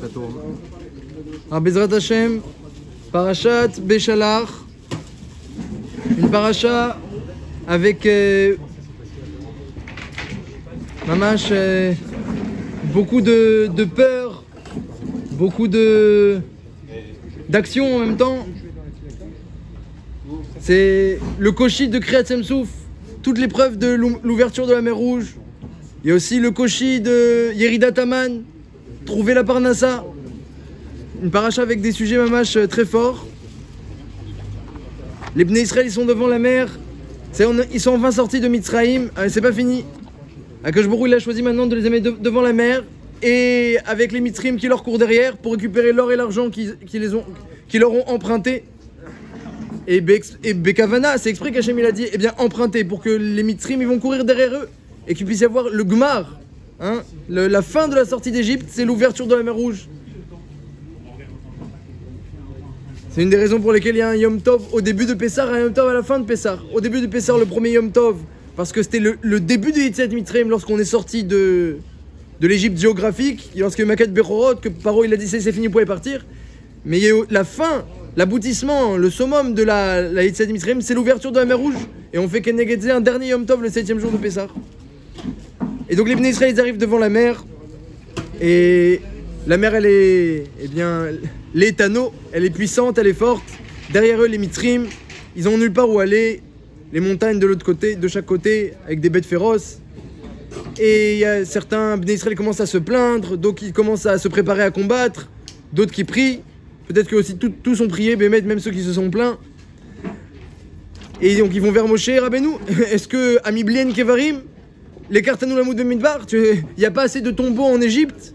Alors, Bezrat Hashem, Parashat Beshalach, une paracha avec mamash, beaucoup de peur, beaucoup d'action en même temps. C'est le koshi de Kriyat Semsouf, toute l'épreuve de l'ouverture de la mer Rouge. Il y a aussi le koshi de Yeridat Aman, trouver la Parnassa. Une paracha avec des sujets mamash très forts. Les Bnei Israël, ils sont devant la mer. Ils sont enfin sortis de Mitzraïm. C'est pas fini. Akadosh Baruch Hu, il a choisi maintenant de les amener devant la mer. Et avec les Mitzrim qui leur courent derrière pour récupérer l'or et l'argent qui leur ont emprunté. Et Bekavana, c'est exprès qu'Hachem il a dit, eh bien emprunter pour que les Mitzrim ils vont courir derrière eux. Et qu'il puisse y avoir le Gmar. Hein, la fin de la sortie d'Égypte, c'est l'ouverture de la mer Rouge. C'est une des raisons pour lesquelles il y a un Yom Tov au début de Pessah et un Yom Tov à la fin de Pessah. Au début de Pessah, le premier Yom Tov, parce que c'était le début de Yetziat Mitzrayim lorsqu'on est sorti de l'Égypte géographique, lorsque Makat Bechorot, que Paro il a dit c'est fini, vous pouvez partir. Mais il y a eu la fin, l'aboutissement, le summum de la Yetziat Mitzrayim, c'est l'ouverture de la mer Rouge. Et on fait Keneged Zeh un dernier Yom Tov le 7e jour de Pessah. Et donc les Bnei Israël ils arrivent devant la mer. Et la mer elle est, eh bien, l'étano, elle est puissante, elle est forte. Derrière eux les Mitzrim, ils ont nulle part où aller. Les montagnes de l'autre côté, de chaque côté, avec des bêtes féroces. Et il y a certains Bnei Israël commencent à se plaindre, d'autres qui commencent à se préparer à combattre, d'autres qui prient. Peut-être que aussi tous ont prié, même ceux qui se sont plaints. Et donc ils vont vers Moshe Rabbeinu. Est-ce que Ami Blien Kevarim, les Kartanou Lamoud de Midbar, il n'y a pas assez de tombeaux en Égypte,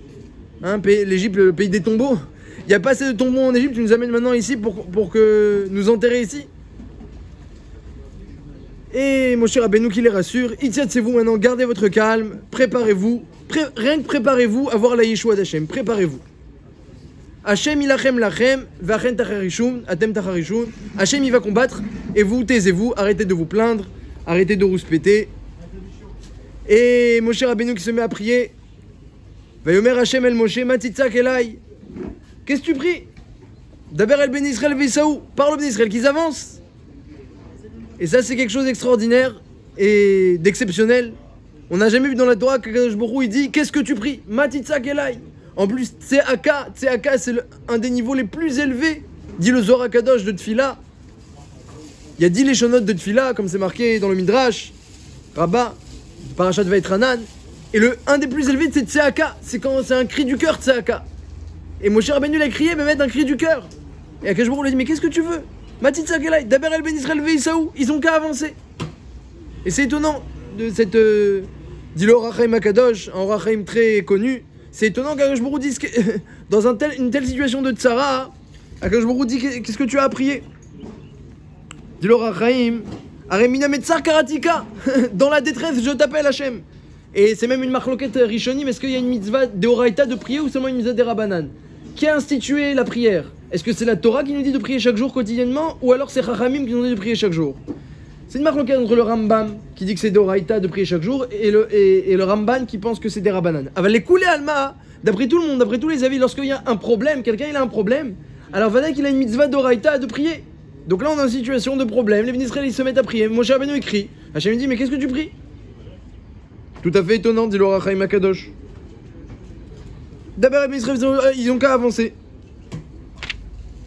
hein, l'Égypte, le pays des tombeaux. Il n'y a pas assez de tombeaux en Égypte, tu nous amènes maintenant ici pour que nous enterrer ici. Et Moshe Rabbeinu qui les rassure, Itziatzez-vous maintenant, gardez votre calme, préparez-vous, rien que préparez-vous à voir la Yeshua d'Hachem, préparez-vous. Hachem ilachem lachem, vachen tacharishun, atem tacharishun. Hachem il va combattre, et vous taisez-vous, arrêtez de vous plaindre, arrêtez de rouspéter. Et Moshe Rabbeinu qui se met à prier. Vayomer Hachem el Moshe, matitzak elai. Qu'est-ce que tu pries? Daber el ben Israël veisaou. Parle au ben Israël qu'ils avancent. Et ça c'est quelque chose d'extraordinaire et d'exceptionnel. On n'a jamais vu dans la Torah que Kadosh Baruch Hu il dit qu'est-ce que tu pries? Matitzak elai. En plus Tseaka c'est un des niveaux les plus élevés. Dit le Zohar Kadosh de Tfila. Il y a 10 leshonotes de Tfila comme c'est marqué dans le Midrash. Rabbah. Parashat Vaïtranan. Et un des plus élevés c'est Tseaka. C'est un cri du cœur Tseaka. Et Moshe Rabbeinu l'a crié mais mettre un cri du cœur. Et Akadosh Baruch Hu lui a dit mais qu'est-ce que tu veux? Matitsak elai, Daber el ben Israël veisaou. Ils ont qu'à avancer. Et c'est étonnant de cette dit le Rachaim Akadosh, un Rachaim très connu. C'est étonnant qu'Akadosh Baruch Hu dise que, dans une telle situation de tsara, Akadosh Baruch Hu dit qu'est-ce que tu as à prier? Dit le Rachaim, Aremina metzar karatika. Dans la détresse, je t'appelle Hachem. Et c'est même une marloquette rishonim. Est-ce qu'il y a une mitzvah d'oraita de prier ou seulement une mitzvah d'erabanan? Qui a institué la prière? Est-ce que c'est la Torah qui nous dit de prier chaque jour quotidiennement ou alors c'est Chachamim qui nous dit de prier chaque jour? C'est une marloquette entre le Rambam qui dit que c'est d'oraita de prier chaque jour et le Ramban qui pense que c'est d'erabanan. Ah, les coulées alma, d'après tout le monde, d'après tous les avis, lorsqu'il y a un problème, quelqu'un il a un problème, alors va dire qu'il a une mitzvah d'oraita de prier. Donc là on est en situation de problème, les Bnei Israël ils se mettent à prier. Moshe Rabbeinu écrit. Hachem dit mais qu'est-ce que tu pries? Tout à fait étonnant, dit le Rachaim Akadosh. D'abord les Bnei Israël ils ont qu'à avancer.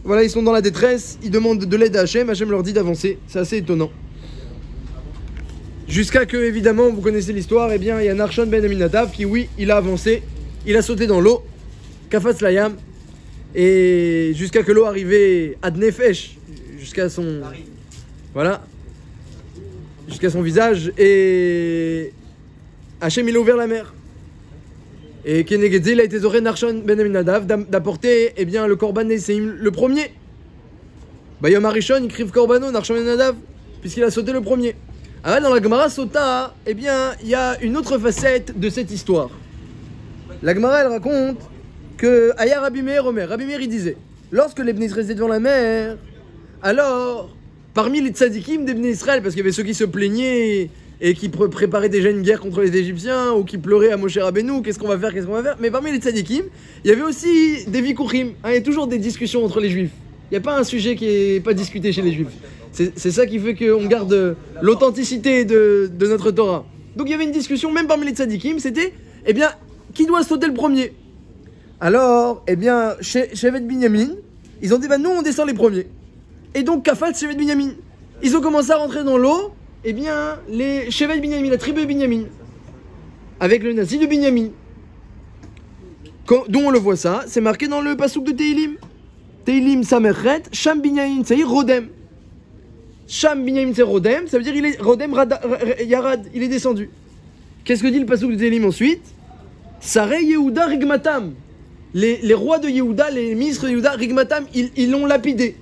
Voilà, ils sont dans la détresse, ils demandent de l'aide à Hachem, Hachem leur dit d'avancer. C'est assez étonnant. Jusqu'à que, évidemment, vous connaissez l'histoire, eh bien il y a Narshon ben Aminadav qui, oui, il a avancé, il a sauté dans l'eau, Kafat Layam, et jusqu'à que l'eau arrivait à Dnefesh, jusqu'à son... Voilà. Jusqu'à son visage, et Hachem il a ouvert la mer. Et Keneged Zeh, il a été zoré Narshon ben Aminadav d'apporter, eh bien, le Korban Neseim, le premier. Bayom Harishon, il crive Korbano, Narshon ben Aminadav, puisqu'il a sauté le premier. Alors dans la Gemara Sota, eh bien, il y a une autre facette de cette histoire. La Gemara, elle raconte que Aya Rabbi Meir Omer, Rabbi Meir il disait, lorsque les Bnei Israël étaient devant la mer, alors, parmi les tzadikim des Bnei Israël, parce qu'il y avait ceux qui se plaignaient et qui préparait déjà une guerre contre les Égyptiens, ou qui pleurait à Moshe Rabbeinu, qu'est-ce qu'on va faire. Mais parmi les tzadikim, il y avait aussi des vikuchim. Il y a toujours des discussions entre les juifs. Il n'y a pas un sujet qui n'est pas discuté chez les juifs. C'est ça qui fait qu'on garde l'authenticité de notre Torah. Donc il y avait une discussion, même parmi les tzadikim, c'était, eh bien, qui doit sauter le premier? Alors, eh bien, Shevet Binyamin, ils ont dit, bah nous on descend les premiers. Et donc, Kafat, Shevet Binyamin. Ils ont commencé à rentrer dans l'eau, eh bien, les Shevet Binyamin, la tribu de Binyamin, avec le nazi de Binyamin. D'où on le voit ça, c'est marqué dans le pasouk de Tehilim. Tehilim Samerchet, Sham Binyamin, c'est Rodem. Sham Binyamin, c'est Rodem, ça veut dire il est Rodem Yarad, il est descendu. Qu'est-ce que dit le pasouk de Tehilim ensuite? Sareh Yehuda Rigmatam. Les rois de Yehuda, les ministres de Yehuda, Rigmatam, ils l'ont lapidé.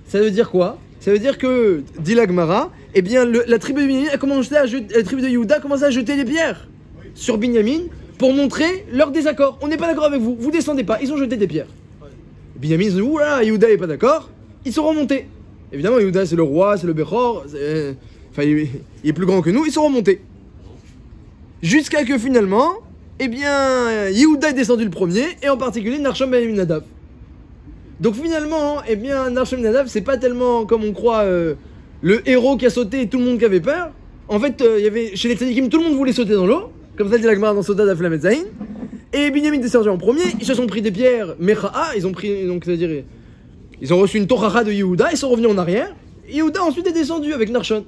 Ça veut dire quoi? Ça veut dire que, dit la Gemara, eh bien, la tribu de Binyamin a commencé à jeter, la tribu de Yehuda a commencé à jeter des pierres sur Binyamin pour montrer leur désaccord. On n'est pas d'accord avec vous, vous descendez pas. Ils ont jeté des pierres. Binyamin, ils ont dit, oula, Yehuda n'est pas d'accord. Ils sont remontés. Évidemment, Yehuda, c'est le roi, c'est le Bechor. Il est plus grand que nous. Ils sont remontés. Jusqu'à que finalement, eh bien, Yehuda est descendu le premier, et en particulier Narshon ben Aminadav. Donc finalement, eh bien, Narshon ben Aminadav, c'est pas tellement comme on croit le héros qui a sauté et tout le monde qui avait peur. En fait, il y avait chez les tzadikim, tout le monde voulait sauter dans l'eau, comme ça dit la Gemara dans Sota Daf Lamed Zayin. Et Binyamin est descendu en premier, ils se sont pris des pierres Mecha'a, ils ont pris, donc c'est-à-dire, ils ont reçu une Tochacha de Yehuda, ils sont revenus en arrière. Yehuda ensuite est descendu avec Narshon.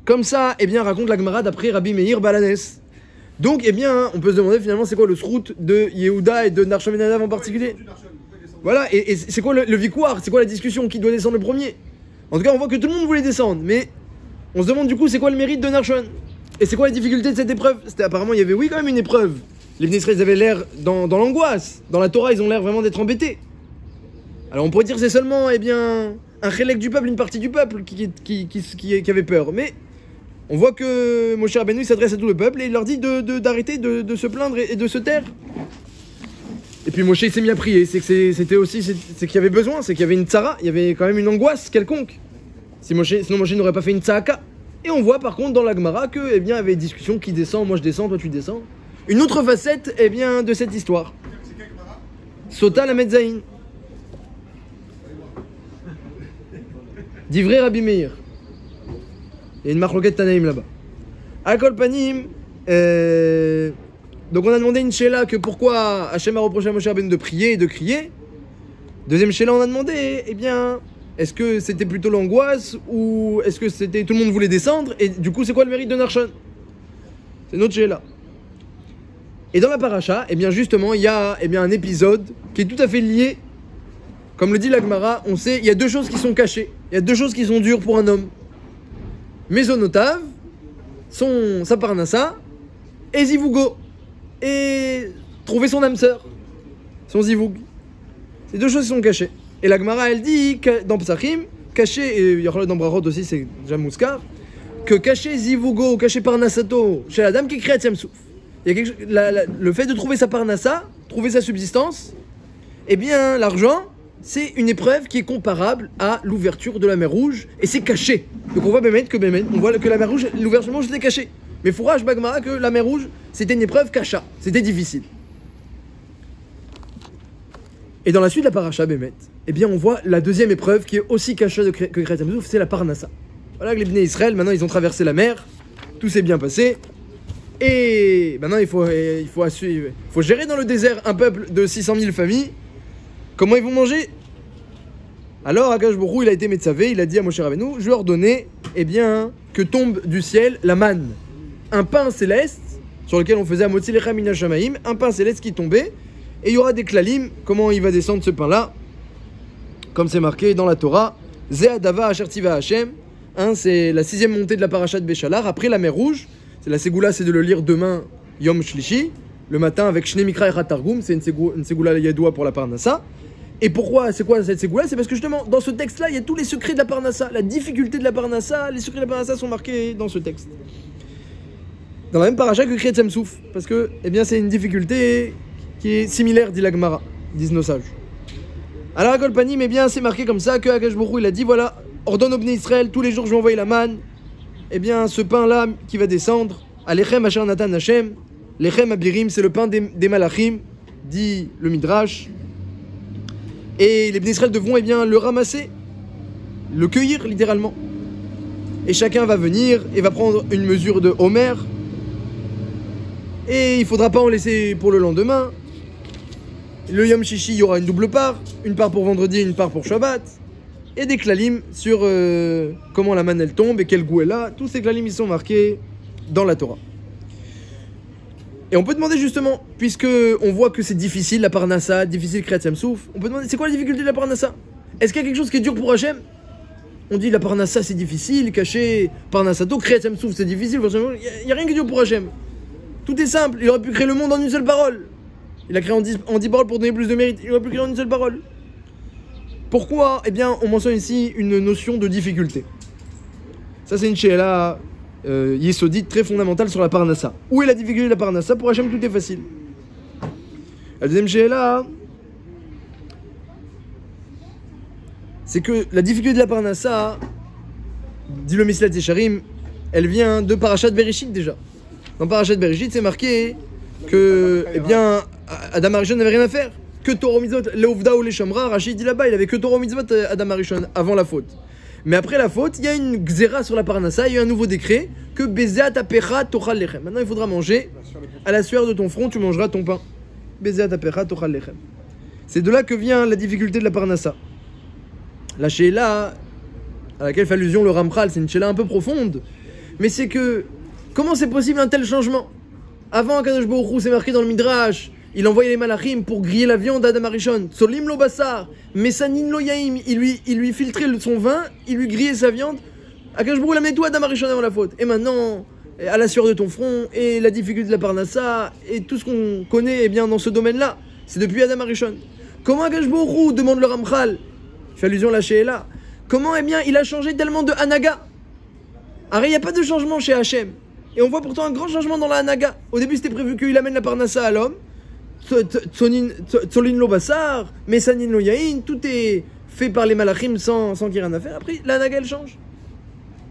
Comme ça, eh bien, raconte la Gemara d'après Rabbi Meir Balanes. Donc, eh bien, on peut se demander finalement c'est quoi le srout de Yehuda et de Narshon ben Aminadav en particulier. Voilà, et c'est quoi le victoire, c'est quoi la discussion, qui doit descendre le premier? En tout cas, on voit que tout le monde voulait descendre, mais on se demande du coup c'est quoi le mérite de Narshon? Et c'est quoi la difficulté de cette épreuve? C'était apparemment, il y avait quand même une épreuve. Les Bnei Israël, ils avaient l'air dans l'angoisse. Dans la Torah, ils ont l'air vraiment d'être embêtés. Alors on pourrait dire que c'est seulement, eh bien, un chélek du peuple, une partie du peuple qui avait peur. Mais on voit que Moshe Rabbeinu s'adresse à tout le peuple et il leur dit d'arrêter de se plaindre et de se taire. Et puis Moshe il s'est mis à prier, c'est qu'il y avait besoin, c'est qu'il y avait une tzara, il y avait quand même une angoisse quelconque. Sinon Moshe n'aurait pas fait une tzaka. Et on voit par contre dans la Gemara que, eh bien, il y avait une discussion, qui descend, moi je descends, toi tu descends. Une autre facette, eh bien, de cette histoire. Sota la Medzaïn. D'Ivré Rabbi Meir. Il y a une marloquette Tanaïm là-bas. Akol Panim. Donc on a demandé une Sheila que pourquoi Hachem a reproché à Moshe Rabbeinu de prier et de crier. Deuxième Sheila, on a demandé, eh bien, est-ce que c'était plutôt l'angoisse ou est-ce que c'était tout le monde voulait descendre? Et du coup, c'est quoi le mérite de Narshon? C'est notre Sheila. Et dans la paracha, eh bien justement, il y a un épisode qui est tout à fait lié. Comme le dit la Gemara, on sait, il y a deux choses qui sont cachées. Il y a deux choses qui sont dures pour un homme. Mésonotav, sa parnassa, et Zivougo. Et trouver son âme sœur, son Zivoug. Ces deux choses qui sont cachées. Et la Gemara, elle dit, dans Psachim, caché, et il y a dans Brachot aussi, c'est déjà Mouskar, que caché Zivougo, caché Parnassato, chez la dame qui crée Atiam Souf. Il y a le fait de trouver sa Parnassa, trouver sa subsistance, eh bien, l'argent, c'est une épreuve qui est comparable à l'ouverture de la mer Rouge, et c'est caché. Donc on voit on voit que la mer Rouge, l'ouverture de la mer Rouge, c'était caché. Mais fourrage Bagmara que la mer Rouge, c'était une épreuve cacha, c'était difficile. Et dans la suite de la paracha Bémet, eh bien on voit la deuxième épreuve qui est aussi cachée que Kriyat Yam Souf, c'est la Parnassa. Voilà que les Bnei Israël, maintenant ils ont traversé la mer, tout s'est bien passé, et maintenant il faut gérer dans le désert un peuple de 600 000 familles. Comment ils vont manger? Alors Akash Borou, il a été Metzavé, il a dit à Moshe Rabbeinu, je leur donnais, eh bien, que tombe du ciel la manne, un pain céleste sur lequel on faisait Amotzi Lechem Min Hashamaim, un pain céleste qui tombait, et il y aura des klalim. Comment il va descendre ce pain-là? Comme c'est marqué dans la Torah, Ze Adava Asher Tiva Hashem, c'est la 6e montée de la paracha de Béchalar, après la mer Rouge. C'est la Ségoula, c'est de le lire demain, Yom Shlishi, le matin avec Shne Mikra et Targum, c'est une Ségoula Yadoua pour la Parnassa. Et pourquoi, c'est quoi cette Ségoula? C'est parce que justement, dans ce texte-là, il y a tous les secrets de la Parnassa, la difficulté de la Parnassa, les secrets de la Parnassa sont marqués dans ce texte. Dans la même paracha que Kriyat Yam Souf, parce que, eh bien, c'est une difficulté qui est similaire, dit la Gemara, disent nos sages. Alors, à Kolpanim, eh bien, c'est marqué comme ça que Akash Borou, il a dit, voilà, ordonne au Bnei Israël, tous les jours je vais envoyer la manne, eh bien, ce pain-là qui va descendre, Alechem Asher Natan Hashem, Lechem Abirim, c'est le pain des Malachim, dit le Midrash. Et les Bnei Israël devront eh bien, le ramasser, le cueillir littéralement. Et chacun va venir et va prendre une mesure de Homer. Et il ne faudra pas en laisser pour le lendemain. Le Yom Shishi, il y aura une double part. Une part pour vendredi et une part pour Shabbat. Et des klalim sur comment la manne elle tombe et quel goût elle a. Tous ces klalim ils sont marqués dans la Torah. Et on peut demander justement, puisque on voit que c'est difficile la parnassa, difficile Kriyat Yam Souf, on peut demander c'est quoi la difficulté de la parnassa? Est-ce qu'il y a quelque chose qui est dur pour Hachem? On dit la parnassa c'est difficile, caché parnassato, Kriyat Yam Souf c'est difficile, il n'y a rien qui est dur pour Hachem. Tout est simple, il aurait pu créer le monde en une seule parole. Il a créé en 10 paroles pour donner plus de mérite, il aurait pu créer en une seule parole. Pourquoi? Eh bien, on mentionne ici une notion de difficulté. Ça, c'est une she'ela yesodite très fondamentale sur la parnassa. Où est la difficulté de la parnassa? Pour Hachem, tout est facile. La deuxième she'ela, c'est que la difficulté de la parnassa, dit le Mesilat Yesharim, elle vient de Parashat Bereshit déjà. Dans Parashat Bereshit, c'est marqué que, eh bien, Adam Arishon n'avait rien à faire. Que Torah Mitzvot, Leovda ou les Shamra, Rachid dit là-bas, il avait que Torah Mitzvot Adam Arishon avant la faute. Mais après la faute, il y a une gzera sur la parnassa, il y a eu un nouveau décret que Bezeat Apecha Tochal Lechem. Maintenant, il faudra manger à la sueur de ton front, tu mangeras ton pain. Bezeat Apecha Tochal Lechem. C'est de là que vient la difficulté de la parnassa. La she'ela à laquelle fait allusion le Ramchal, c'est une she'ela un peu profonde, mais c'est que comment c'est possible un tel changement? Avant Akadosh Baruch Hu, c'est marqué dans le Midrash, il envoyait les malachim pour griller la viande d'Adam Arishon. Solim lo basar, mesanin lo yaim. Il lui filtrait son vin, il lui grillait sa viande. Akadosh Baruch Hu l'a mis tout Adam Arishon avant la faute. Et maintenant, à la sueur de ton front, et la difficulté de la parnassa, et tout ce qu'on connaît eh bien, dans ce domaine-là, c'est depuis Adam Arishon. Comment Akadosh Baruch Hu, demande le Ramchal, fait allusion à la she'ela, comment eh bien, il a changé tellement de Hanaga? Alors il n'y a pas de changement chez Hachem. Et on voit pourtant un grand changement dans la Hanaga. Au début, c'était prévu qu'il amène la parnassa à l'homme. Tzolin lo basar, mesanin lo yain, tout est fait par les malachim sans qu'il y ait rien à faire. Après, la Hanaga elle change.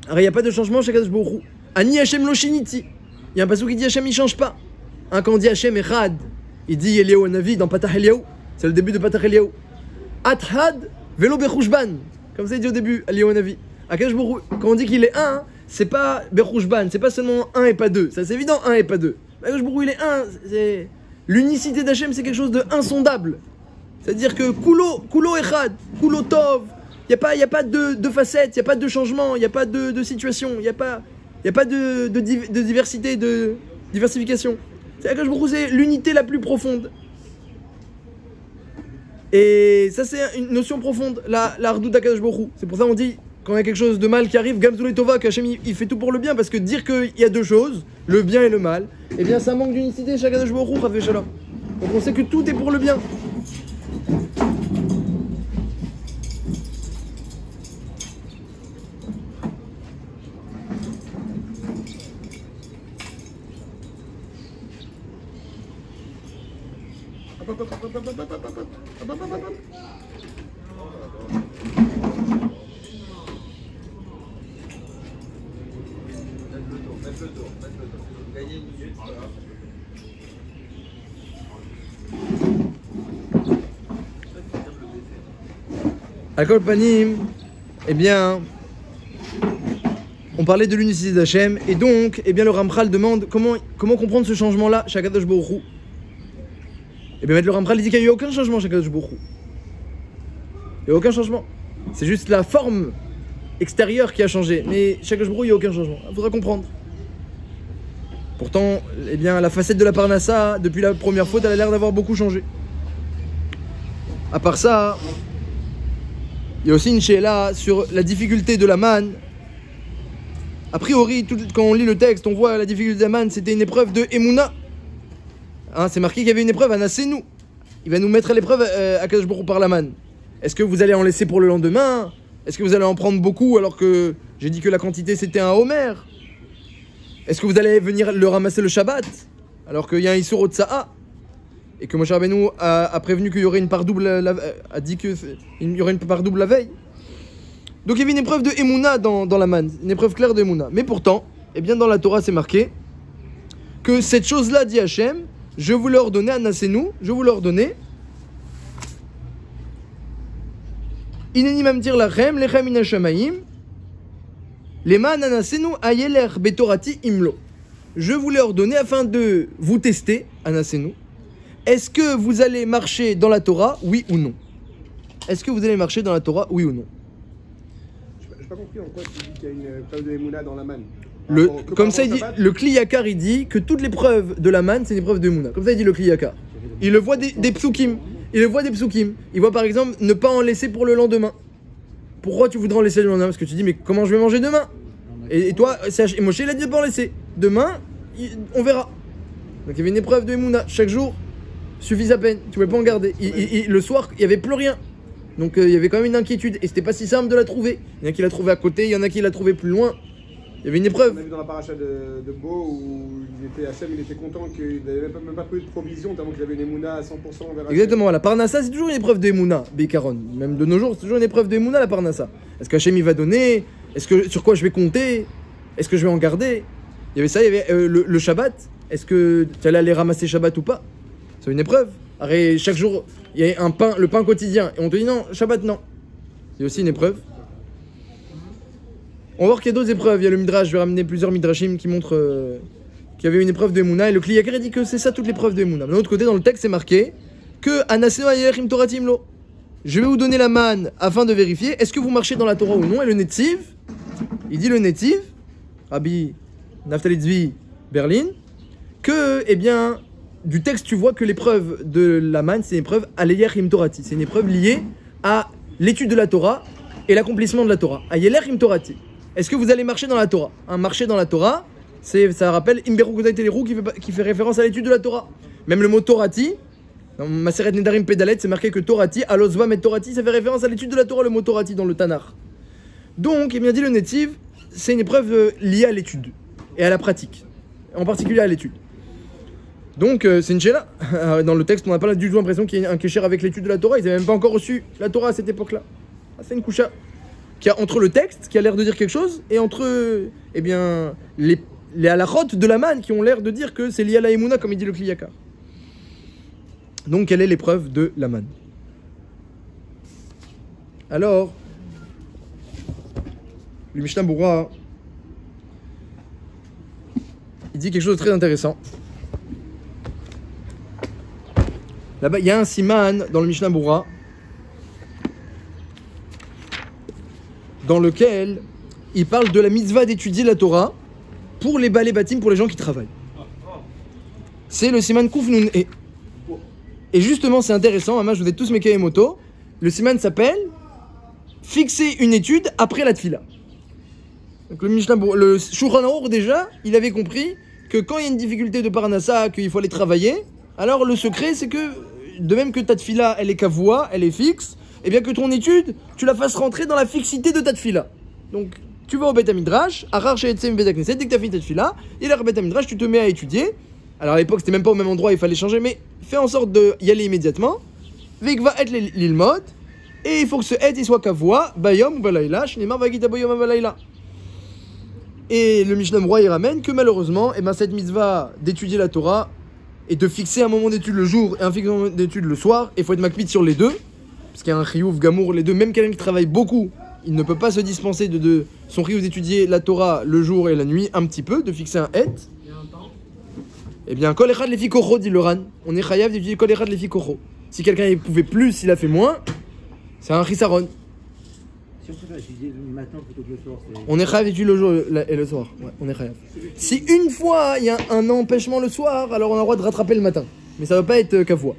Alors il n'y a pas de changement chez Kadosh Baruch Hu. Ani Hashem lo shiniti. Il y a un passage qui dit Hashem il change pas. Quand on dit Hashem Echad, il dit Eliyahu Hanavi dans Patach Eliyahu. C'est le début de Patach Eliyahu. Athad velo bechushban. Comme ça il dit au début Eliyahu Hanavi. Quand on dit qu'il est un, c'est pas bechushban, c'est pas seulement un et pas deux. Ça c'est évident, un et pas deux. Kadosh Baruch Hu il est un, c'est... L'unicité d'Hachem, c'est quelque chose de insondable. C'est-à-dire que kulo echad, kulo tov, il n'y a pas de facettes, il n'y a pas de changement, il n'y a pas de situation, il n'y a pas de diversité, de diversification. C'est l'unité la plus profonde. Et ça, c'est une notion profonde, la Ardout d'Akadosh Baruch Hu. C'est pour ça qu'on dit, quand il y a quelque chose de mal qui arrive, Gamzul et Tova, qu'Hachem il fait tout pour le bien, parce que dire qu'il y a deux choses, le bien et le mal, eh bien ça manque d'unicité chez Akadosh Baruch Hu, Chafé Shalom. Donc on sait que tout est pour le bien. Al-Kol Panim, eh bien, on parlait de l'unicité d'Hachem, et donc, eh bien, le Ramchal demande comment comprendre ce changement-là chez Akadosh Baruch Hu. Eh bien, le Ramchal dit qu'il n'y a eu aucun changement chez Akadosh Baruch Hu. Il n'y a aucun changement. C'est juste la forme extérieure qui a changé, mais chez Akadosh Baruch Hu, il n'y a aucun changement. Il faudra comprendre. Pourtant, eh bien, la facette de la parnassa, depuis la première faute, elle a l'air d'avoir beaucoup changé. À part ça, il y a aussi une she'ela sur la difficulté de la manne. A priori, quand on lit le texte, on voit la difficulté de la manne, c'était une épreuve de Emouna. C'est marqué qu'il y avait une épreuve, Anasenu. Il va nous mettre à l'épreuve à Akadosh Baruch Hu par la manne. Est-ce que vous allez en laisser pour le lendemain? Est-ce que vous allez en prendre beaucoup alors que j'ai dit que la quantité c'était un homer? Est-ce que vous allez venir le ramasser le Shabbat alors qu'il y a un Issur Otsa'a? Et que Moshe Rabbeinu a prévenu qu'il y aurait une part double, a dit qu'il y aurait une part double la veille. Donc il y avait une épreuve de Emouna dans la manne, une épreuve claire de Emouna. Mais pourtant, eh bien dans la Torah c'est marqué que cette chose-là dit Hachem, je vous l'ai ordonné, Anasenu, je vous l'ai ordonné. Ineni mamtir lachem, lechem min hashamayim, leman Anasenu ayeler betorati imlo. Je vous l'ai ordonné afin de vous tester, Anasenu. Est-ce que vous allez marcher dans la Torah, oui ou non? Est-ce que vous allez marcher dans la Torah, oui ou non? Je n'ai pas compris en quoi tu dis qu'il y a une preuve de Emouna dans la manne. Comme ça, il dit, le Kli Yakar, il dit que toutes les preuves de la manne, c'est une épreuve de Emouna. Comme ça, il dit le Kli Yakar. Il le voit des psukim. Il le voit des psukim. Il voit par exemple ne pas en laisser pour le lendemain. Pourquoi tu voudrais en laisser le lendemain? Parce que tu dis, mais comment je vais manger demain? Et toi, et Moshe, il a dit de ne pas en laisser. Demain, on verra. Donc il y avait une épreuve de Emouna. Chaque jour suffit à peine. Tu ne pouvais pas en garder. Le soir, il n'y avait plus rien. Donc il y avait quand même une inquiétude. Et c'était pas si simple de la trouver. Il y en a qui l'a trouvé à côté, il y en a qui l'a trouvé plus loin. Il y avait une épreuve. On a vu dans la paracha de Bo où Hachem il était content qu'il n'avait même pas pris de provision tellement qu'il avait une Emouna à 100% vers Hachem. Exactement, voilà. Parnassa, c'est toujours une épreuve d'Emouna, Beikaron. Même de nos jours, c'est toujours une épreuve d'Emouna, la Parnassa. Est-ce qu'Hachem il va donner? Sur quoi je vais compter? Est-ce que je vais en garder? Il y avait ça, il y avait le Shabbat. Est-ce que tu allais aller ramasser Shabbat ou pas? C'est une épreuve. Arrête, chaque jour, il y a le pain quotidien. Et on te dit non, Shabbat non. C'est aussi une épreuve. On va voir qu'il y a d'autres épreuves. Il y a le Midrash, je vais ramener plusieurs Midrashim qui montrent qu'il y avait une épreuve de Emouna. Et le Kli Yakar dit que c'est ça toute l'épreuve de Emouna. De l'autre côté, dans le texte, c'est marqué que Anasenu ayerchim toratim lo. Je vais vous donner la manne afin de vérifier est-ce que vous marchez dans la Torah ou non. Et le Netziv, il dit le Netziv, Rabbi Naftali Tzvi Berlin, que, eh bien, du texte, tu vois que l'épreuve de la manne, c'est une épreuve ayerchim torati. C'est une épreuve liée à l'étude de la Torah et l'accomplissement de la Torah. Ayerchim torati. Est-ce que vous allez marcher dans la Torah? Marcher dans la Torah, ça rappelle Imberu Kuzay Telerou qui fait référence à l'étude de la Torah. Même le mot Torati, dans Maseret Nedarim Pedalet, c'est marqué que Torati, Alosva met Torati, ça fait référence à l'étude de la Torah, le mot Torati dans le Tanakh. Donc, il bien dit le Netziv, c'est une épreuve liée à l'étude et à la pratique, en particulier à l'étude. Donc, c'est une chéla. Dans le texte, on n'a pas du tout l'impression qu'il y a un kécher avec l'étude de la Torah, ils n'avaient même pas encore reçu la Torah à cette époque-là. C'est une coucha. Qui a entre le texte, qui a l'air de dire quelque chose, et entre eh bien, les halachot de la manne qui ont l'air de dire que c'est lié à la Emouna, comme il dit le Kli Yakar. Donc, quelle est l'épreuve de la manne? Alors, le Mishnah Berurah, il dit quelque chose de très intéressant. Là-bas, il y a un siman dans le Mishnah Berurah dans lequel il parle de la mitzvah d'étudier la Torah pour les balais bâtim, pour les gens qui travaillent. C'est le siman Kuf Nun E. Et justement, c'est intéressant, je vous ai tous mes kaemoto. Le siman s'appelle fixer une étude après la tfila. Donc le Shulchan Aruch déjà, il avait compris que quand il y a une difficulté de parnassa, qu'il faut aller travailler, alors le secret c'est que, de même que ta tfila elle est kavua, elle est fixe, et bien que ton étude, tu la fasses rentrer dans la fixité de ta tfila. Donc, tu vas au Beth Midrash, Arar She'etzem Beth Knesset, dès que tu as fini ta tfila, il est au Beth Midrash, tu te mets à étudier. Alors à l'époque, c'était même pas au même endroit, il fallait changer, mais fais en sorte d'y aller immédiatement. Vekva et l'ilmod, et il faut que ce et il soit kavua, bayom ou balayla, shnimar vagita bayom balayla. Et le Mishnah Berurah, il ramène que malheureusement, cette mitzvah d'étudier la Torah et de fixer un moment d'étude le jour et un fixé moment d'étude le soir, il faut être makpid sur les deux. Parce qu'il y a un chiyuv gamour, les deux, même quelqu'un qui travaille beaucoup, il ne peut pas se dispenser de son chiyuv d'étudier la Torah le jour et la nuit un petit peu, de fixer un et. Eh bien, kol echad lefi kocho, dit le Ran. On est chayav d'étudier kol echad lefi kocho. Si quelqu'un ne pouvait plus, s'il a fait moins, c'est un chisaron. Si on peut étudier le matin plutôt que le soir, c'est... On est chayav d'étudier le jour et le soir. Ouais, on est chayav. Si une fois il y a un empêchement le soir, alors on a le droit de rattraper le matin. Mais ça ne va pas être kavua.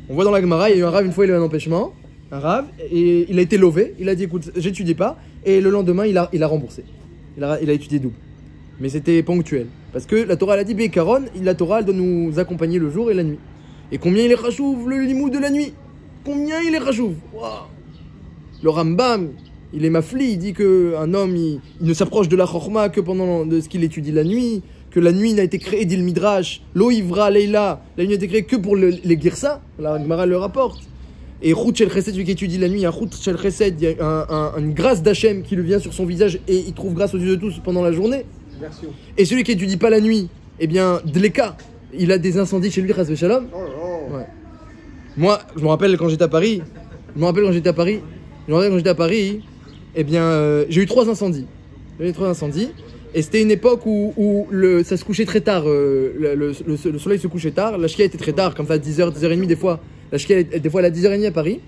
On voit dans la Gemara, il y a eu un rave, une fois il a eu un empêchement, un rave, et il a été lové, il a dit écoute, j'étudie pas, et le lendemain il a remboursé. Il a étudié double. Mais c'était ponctuel. Parce que la Torah elle a dit Beikaron, la Torah elle doit nous accompagner le jour et la nuit. Et combien il est rachouv le limoud de la nuit? Combien il est rachouv? Wow. Le Rambam, il est mafli, il dit qu'un homme il ne s'approche de la chorma que pendant ce qu'il étudie la nuit. Que la nuit n'a été créée, dit le Midrash, l'eau ivra leila, la nuit n'a été créée que pour les girsa, la Gemara le rapporte. Et Chut Shel Chesed, celui qui étudie la nuit, il y a Chut Shel Chesed, il y a une grâce d'Hachem qui lui vient sur son visage et il trouve grâce aux yeux de tous pendant la journée. Version. Et celui qui étudie pas la nuit, eh bien, Dleka, il a des incendies chez lui, Chas Shalom. Oh là là. Ouais. Moi, je me rappelle quand j'étais à Paris, eh bien, j'ai eu 3 incendies. Et c'était une époque où ça se couchait très tard, le soleil se couchait tard, la shkia était très tard, comme ça à 10h, 10h30 des fois. La shkia, des fois, elle est à 10h30 à Paris.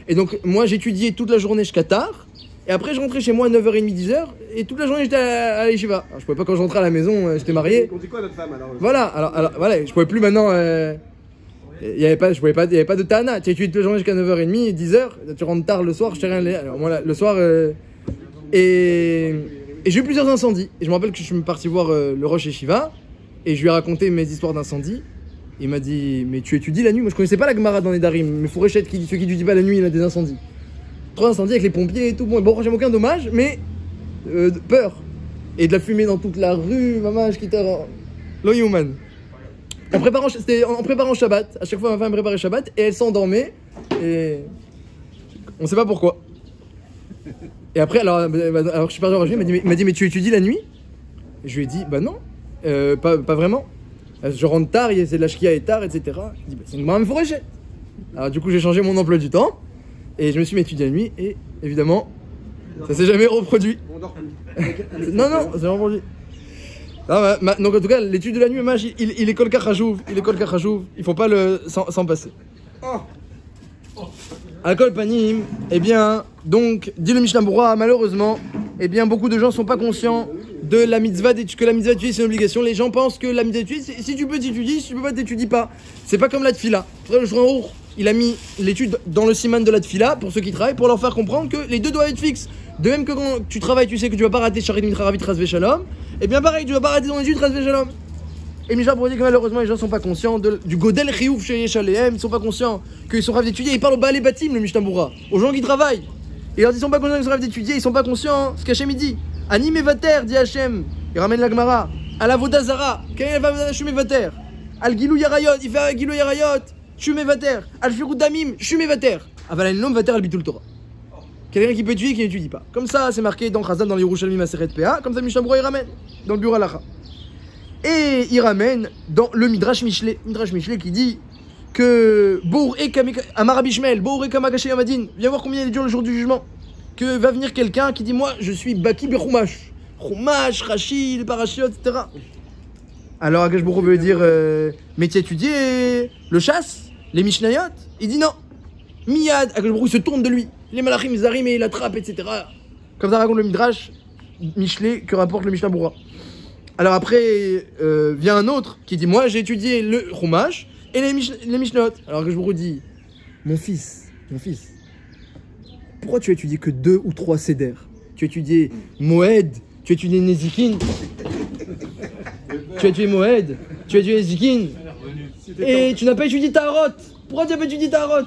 Et donc, moi, j'étudiais toute la journée jusqu'à tard. Et après, je rentrais chez moi à 9h30, 10h. Et toute la journée, j'étais à l'Yeshiva. Alors, je pouvais pas, quand je rentrais à la maison, j'étais marié. On dit quoi à notre femme alors? Voilà, alors voilà, je pouvais plus maintenant. Il y avait pas de Tana. Tu étudies toute la journée jusqu'à 9h30, 10h. Tu rentres tard le soir, je t'ai rien. Alors, moi, le soir. Et j'ai eu plusieurs incendies. Et je me rappelle que je suis parti voir le Rosh Yeshiva. Et je lui ai raconté mes histoires d'incendie. Il m'a dit, mais tu étudies la nuit? Moi, je connaissais pas la Gemara dans les Darim. Mais Fourechet, ceux qui étudient pas la nuit, il a des incendies. 3 incendies avec les pompiers et tout. Bon, j'ai aucun dommage, mais peur. Et de la fumée dans toute la rue, maman, je quitte lo human. C'était en préparant Shabbat. À chaque fois, ma femme préparait Shabbat et elle s'endormait. Et on sait pas pourquoi. Et après, alors je suis parti au régime, il m'a dit, mais tu étudies la nuit? Et je lui ai dit, bah non, pas vraiment. Je rentre tard, c'est de la shkia et tard, etc. Il dit, bah, c'est une grande Fourechet. Alors du coup, j'ai changé mon emploi du temps. Et je me suis mis à étudier la nuit et évidemment, ça s'est jamais reproduit. On dort plus. Non, ça s'est reproduit. Donc en tout cas, l'étude de la nuit, il est kolka chajouv, il faut pas s'en passer. Alcool panim, eh bien, donc, dit le Mishnah Berurah, malheureusement, eh bien, beaucoup de gens sont pas conscients de la mitzvah d'étudier, que la mitzvah d'étudier c'est une obligation. Les gens pensent que la mitzvah d'étudier, si tu peux t'étudier, si tu peux pas t'étudies pas. C'est pas comme la tfila. Frère le Shulchan Aruch, il a mis l'étude dans le siman de la tfila pour ceux qui travaillent, pour leur faire comprendre que les deux doivent être fixes. De même que quand tu travailles, tu sais que tu vas pas rater Sharit Mitra Ravit Chas Veshalom, et bien pareil, tu vas pas rater ton étude Chas Veshalom. Et Mishnah Berurah dit que malheureusement les gens sont pas conscients du Godel Chiyuv chez Yeshalehem, ils sont pas conscients qu'ils sont rêves d'étudier. Ils parlent au Baalei Batim, le Mishnah Berurah, aux gens qui travaillent. Et alors ils sont pas conscients qu'ils sont rêves d'étudier, ils sont pas conscients ce qu'Hachem il dit. Ani mevater, dit Hachem, il ramène la Gemara. Al avoda zara, quel est la je mevater. Al gilou yarayot, il fait gilou yarayot, je mevater. Al firou damim, je mevater. Aval an l'homme vater al bitul Torah. Quelqu'un qui peut étudier qui n'étudie pas. Comme ça, c'est marqué dans Chazal, dans les Yerushalmi Maseret PA, comme ça Mishnah Berurah il ramène dans le bureau Halacha. Et il ramène dans le Midrash Mishlei qui dit que Amar Rabbi Ishmael, Bour et Kamakaché Yamadin, viens voir combien il dure le jour du jugement. Que va venir quelqu'un qui dit, moi je suis Baki Bechumash, Chumash, Rashi, les parashiot, etc. Alors Akash Baruch Hu veut dire, mais tu as étudié le chasse, les Mishnayot? Il dit non. Miyad, Akash Baruch Hu se tourne de lui, les Malachim Zarim et il attrape, etc. Comme ça raconte le Midrash Mishlei que rapporte le Mishnah Berurah. Alors après, vient un autre qui dit, moi j'ai étudié le Chumash et les Mishnayot. Alors que je vous redis, mon fils, pourquoi tu as étudié que 2 ou 3 Seder? Tu as étudié Moed, tu as étudié Nezikin, tu as étudié Moed, tu as étudié Nezikin, et tu n'as pas étudié Taharot. Pourquoi tu n'as pas étudié Taharot?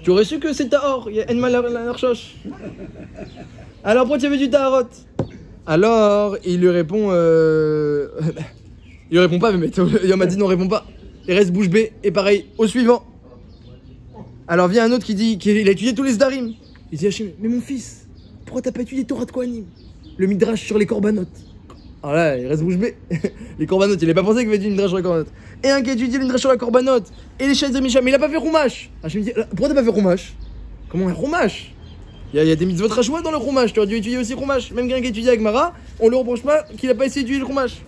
Tu aurais su que c'est Tahor, il y a Enmal Larchosh. Alors pourquoi tu avais du Taharot? Alors, il lui répond, il lui répond pas, mais il m'a dit non, répond pas. Il reste bouche bée, et pareil, au suivant. Alors vient un autre qui dit qu'il a étudié tous les Zdarim. Il dit Hachem, mais mon fils, pourquoi t'as pas étudié Torah de Kohanim? Le Midrash sur les Korbanot. Alors là, il reste bouche bée. Les Korbanot, il n'a pas pensé qu'il avait étudié le Midrash sur les Korbanot. Et un qui a étudié le Midrash sur les Korbanot, et les Shadz de Misha, mais il a pas fait Chumash. Hachem dit, pourquoi t'as pas fait Chumash? Comment un Chumash? Il y a des mitzvot rachouas dans le Chumash, tu aurais dû étudier aussi Chumash. Même quelqu'un qui a étudié avec Mara, on le reproche pas qu'il a pas essayé d'étudier le Chumash.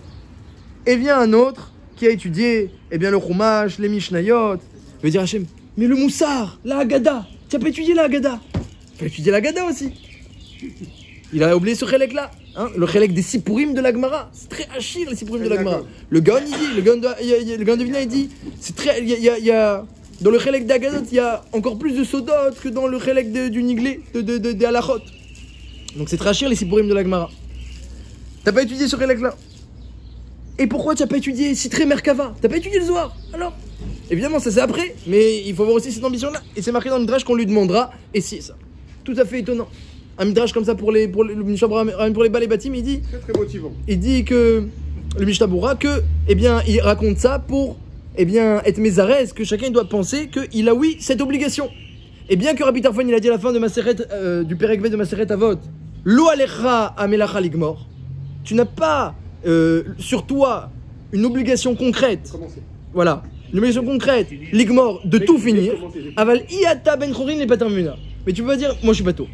Et vient un autre qui a étudié le Chumash, les Mishnayot. Il veut dire Hachem, mais le Moussar, la Haggadah, tu n'as pas étudié la Haggadah? Il faut étudier la Haggadah aussi. Il a oublié ce chélek là, hein, le chélek des Sipurim de la Gemara. C'est très hachir les Sipurim de la Gemara. Le Gaon il dit, le Gaon de Vilna il dit, c'est très, il y a dans le chélek d'Haggadot, il y a encore plus de sodot que dans le chélek du Niglé, de Halachot. Donc c'est très hachir les Sipurim de la Gemara. T'as pas étudié ce chélek là? Et pourquoi tu n'as pas étudié Sitré Merkava? T'as pas étudié le Zohar? Alors évidemment, ça c'est après, mais il faut avoir aussi cette ambition-là. Et c'est marqué dans le Midrash qu'on lui demandera, et si ça. Tout à fait étonnant. Un Midrash comme ça pour le Mishnah Berurah, pour les Baalei Batim, il dit. Très très motivant. Il dit que le Mishnah Berurah, que, eh bien, il raconte ça pour eh bien, et Mézarès, que chacun doit penser qu'il a, oui, cette obligation. Et bien que Rabbi Tarfon, il a dit à la fin de Maseret, du Perek V de Maseret Avot, Lo alecha amelacha ligmor, tu n'as pas sur toi une obligation concrète. Commencez. Voilà, une obligation concrète, ligmor, de tout finir. Aval iata ben chorin les patamuna. Mais tu peux pas dire, moi je suis bateau.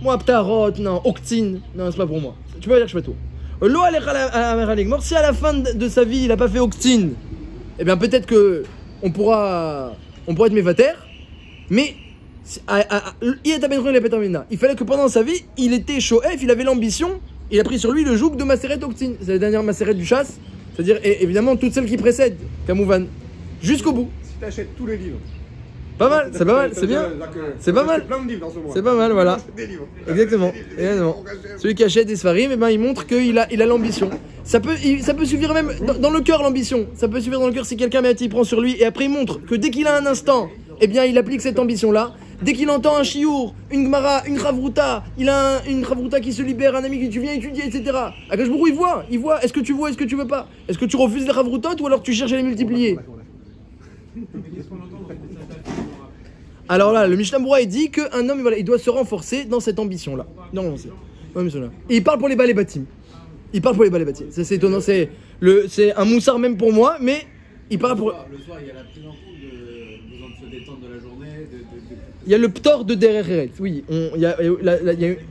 Moi, ptarot, non, octine, non, c'est pas pour moi. Tu peux pas dire que je suis bateau. Lo alecha amelacha ligmor, si à la fin de sa vie il a pas fait octine, eh bien peut-être que on pourra être mévater, mais il fallait que pendant sa vie, il était shoef, il avait l'ambition, il a pris sur lui le joug de Maseret Octine. C'est la dernière Maseret du chasse, c'est-à-dire évidemment toutes celles qui précèdent, Kamouvan, jusqu'au bout. Si tu achètes tous les livres. Pas mal, c'est pas mal, c'est bien. C'est pas mal. C'est pas mal, voilà. Exactement. Celui qui achète des Sfarim, eh ben, il montre qu'il a l'ambition. Ça peut suffire même dans le cœur, l'ambition. Ça peut suffire dans le cœur si quelqu'un il prend sur lui et après il montre que dès qu'il a un instant, eh bien il applique cette ambition-là. Dès qu'il entend un chiour, une gmara, une chavruta, il a une chavruta qui se libère, un ami qui tu viens étudier, etc. Akash Bourou, il voit, est-ce que tu vois, est-ce que tu veux pas? Est-ce que tu refuses les chavrutot ou alors tu cherches à les multiplier? Alors là, le Mishnah Moura, il dit qu'un homme, voilà, il doit se renforcer dans cette ambition-là. Et il parle pour les balais bâtim. C'est étonnant, c'est un moussard même pour moi, mais il parle pour... Le soir, il y a la prise en compte de besoin de se détendre de la journée. Il y a le ptor de Derech, oui.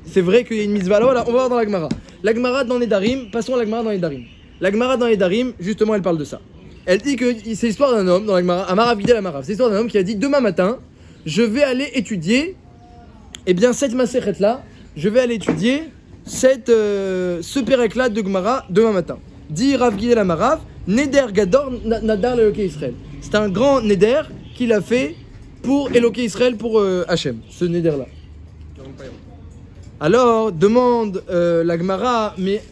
C'est vrai qu'il y a une mitzvah. Alors voilà, on va voir dans la Gemara. La Gemara dans les Darim, passons à la Gemara dans les Darim. La Gemara dans les Darim, justement, elle parle de ça. Elle dit que c'est l'histoire d'un homme dans la Gemara, Amarav Gidel Amarav. C'est l'histoire d'un homme qui a dit demain matin, je vais aller étudier, eh bien, cette Maseret là, je vais aller étudier ce Perek là de Gemara demain matin. Dit Rav Gidel Amarav, Neder Gador Nadar Eloké Israël. C'est un grand Neder qu'il a fait pour Eloké Israël, pour Hachem, ce Neder là. Alors, demande la Gemara, mais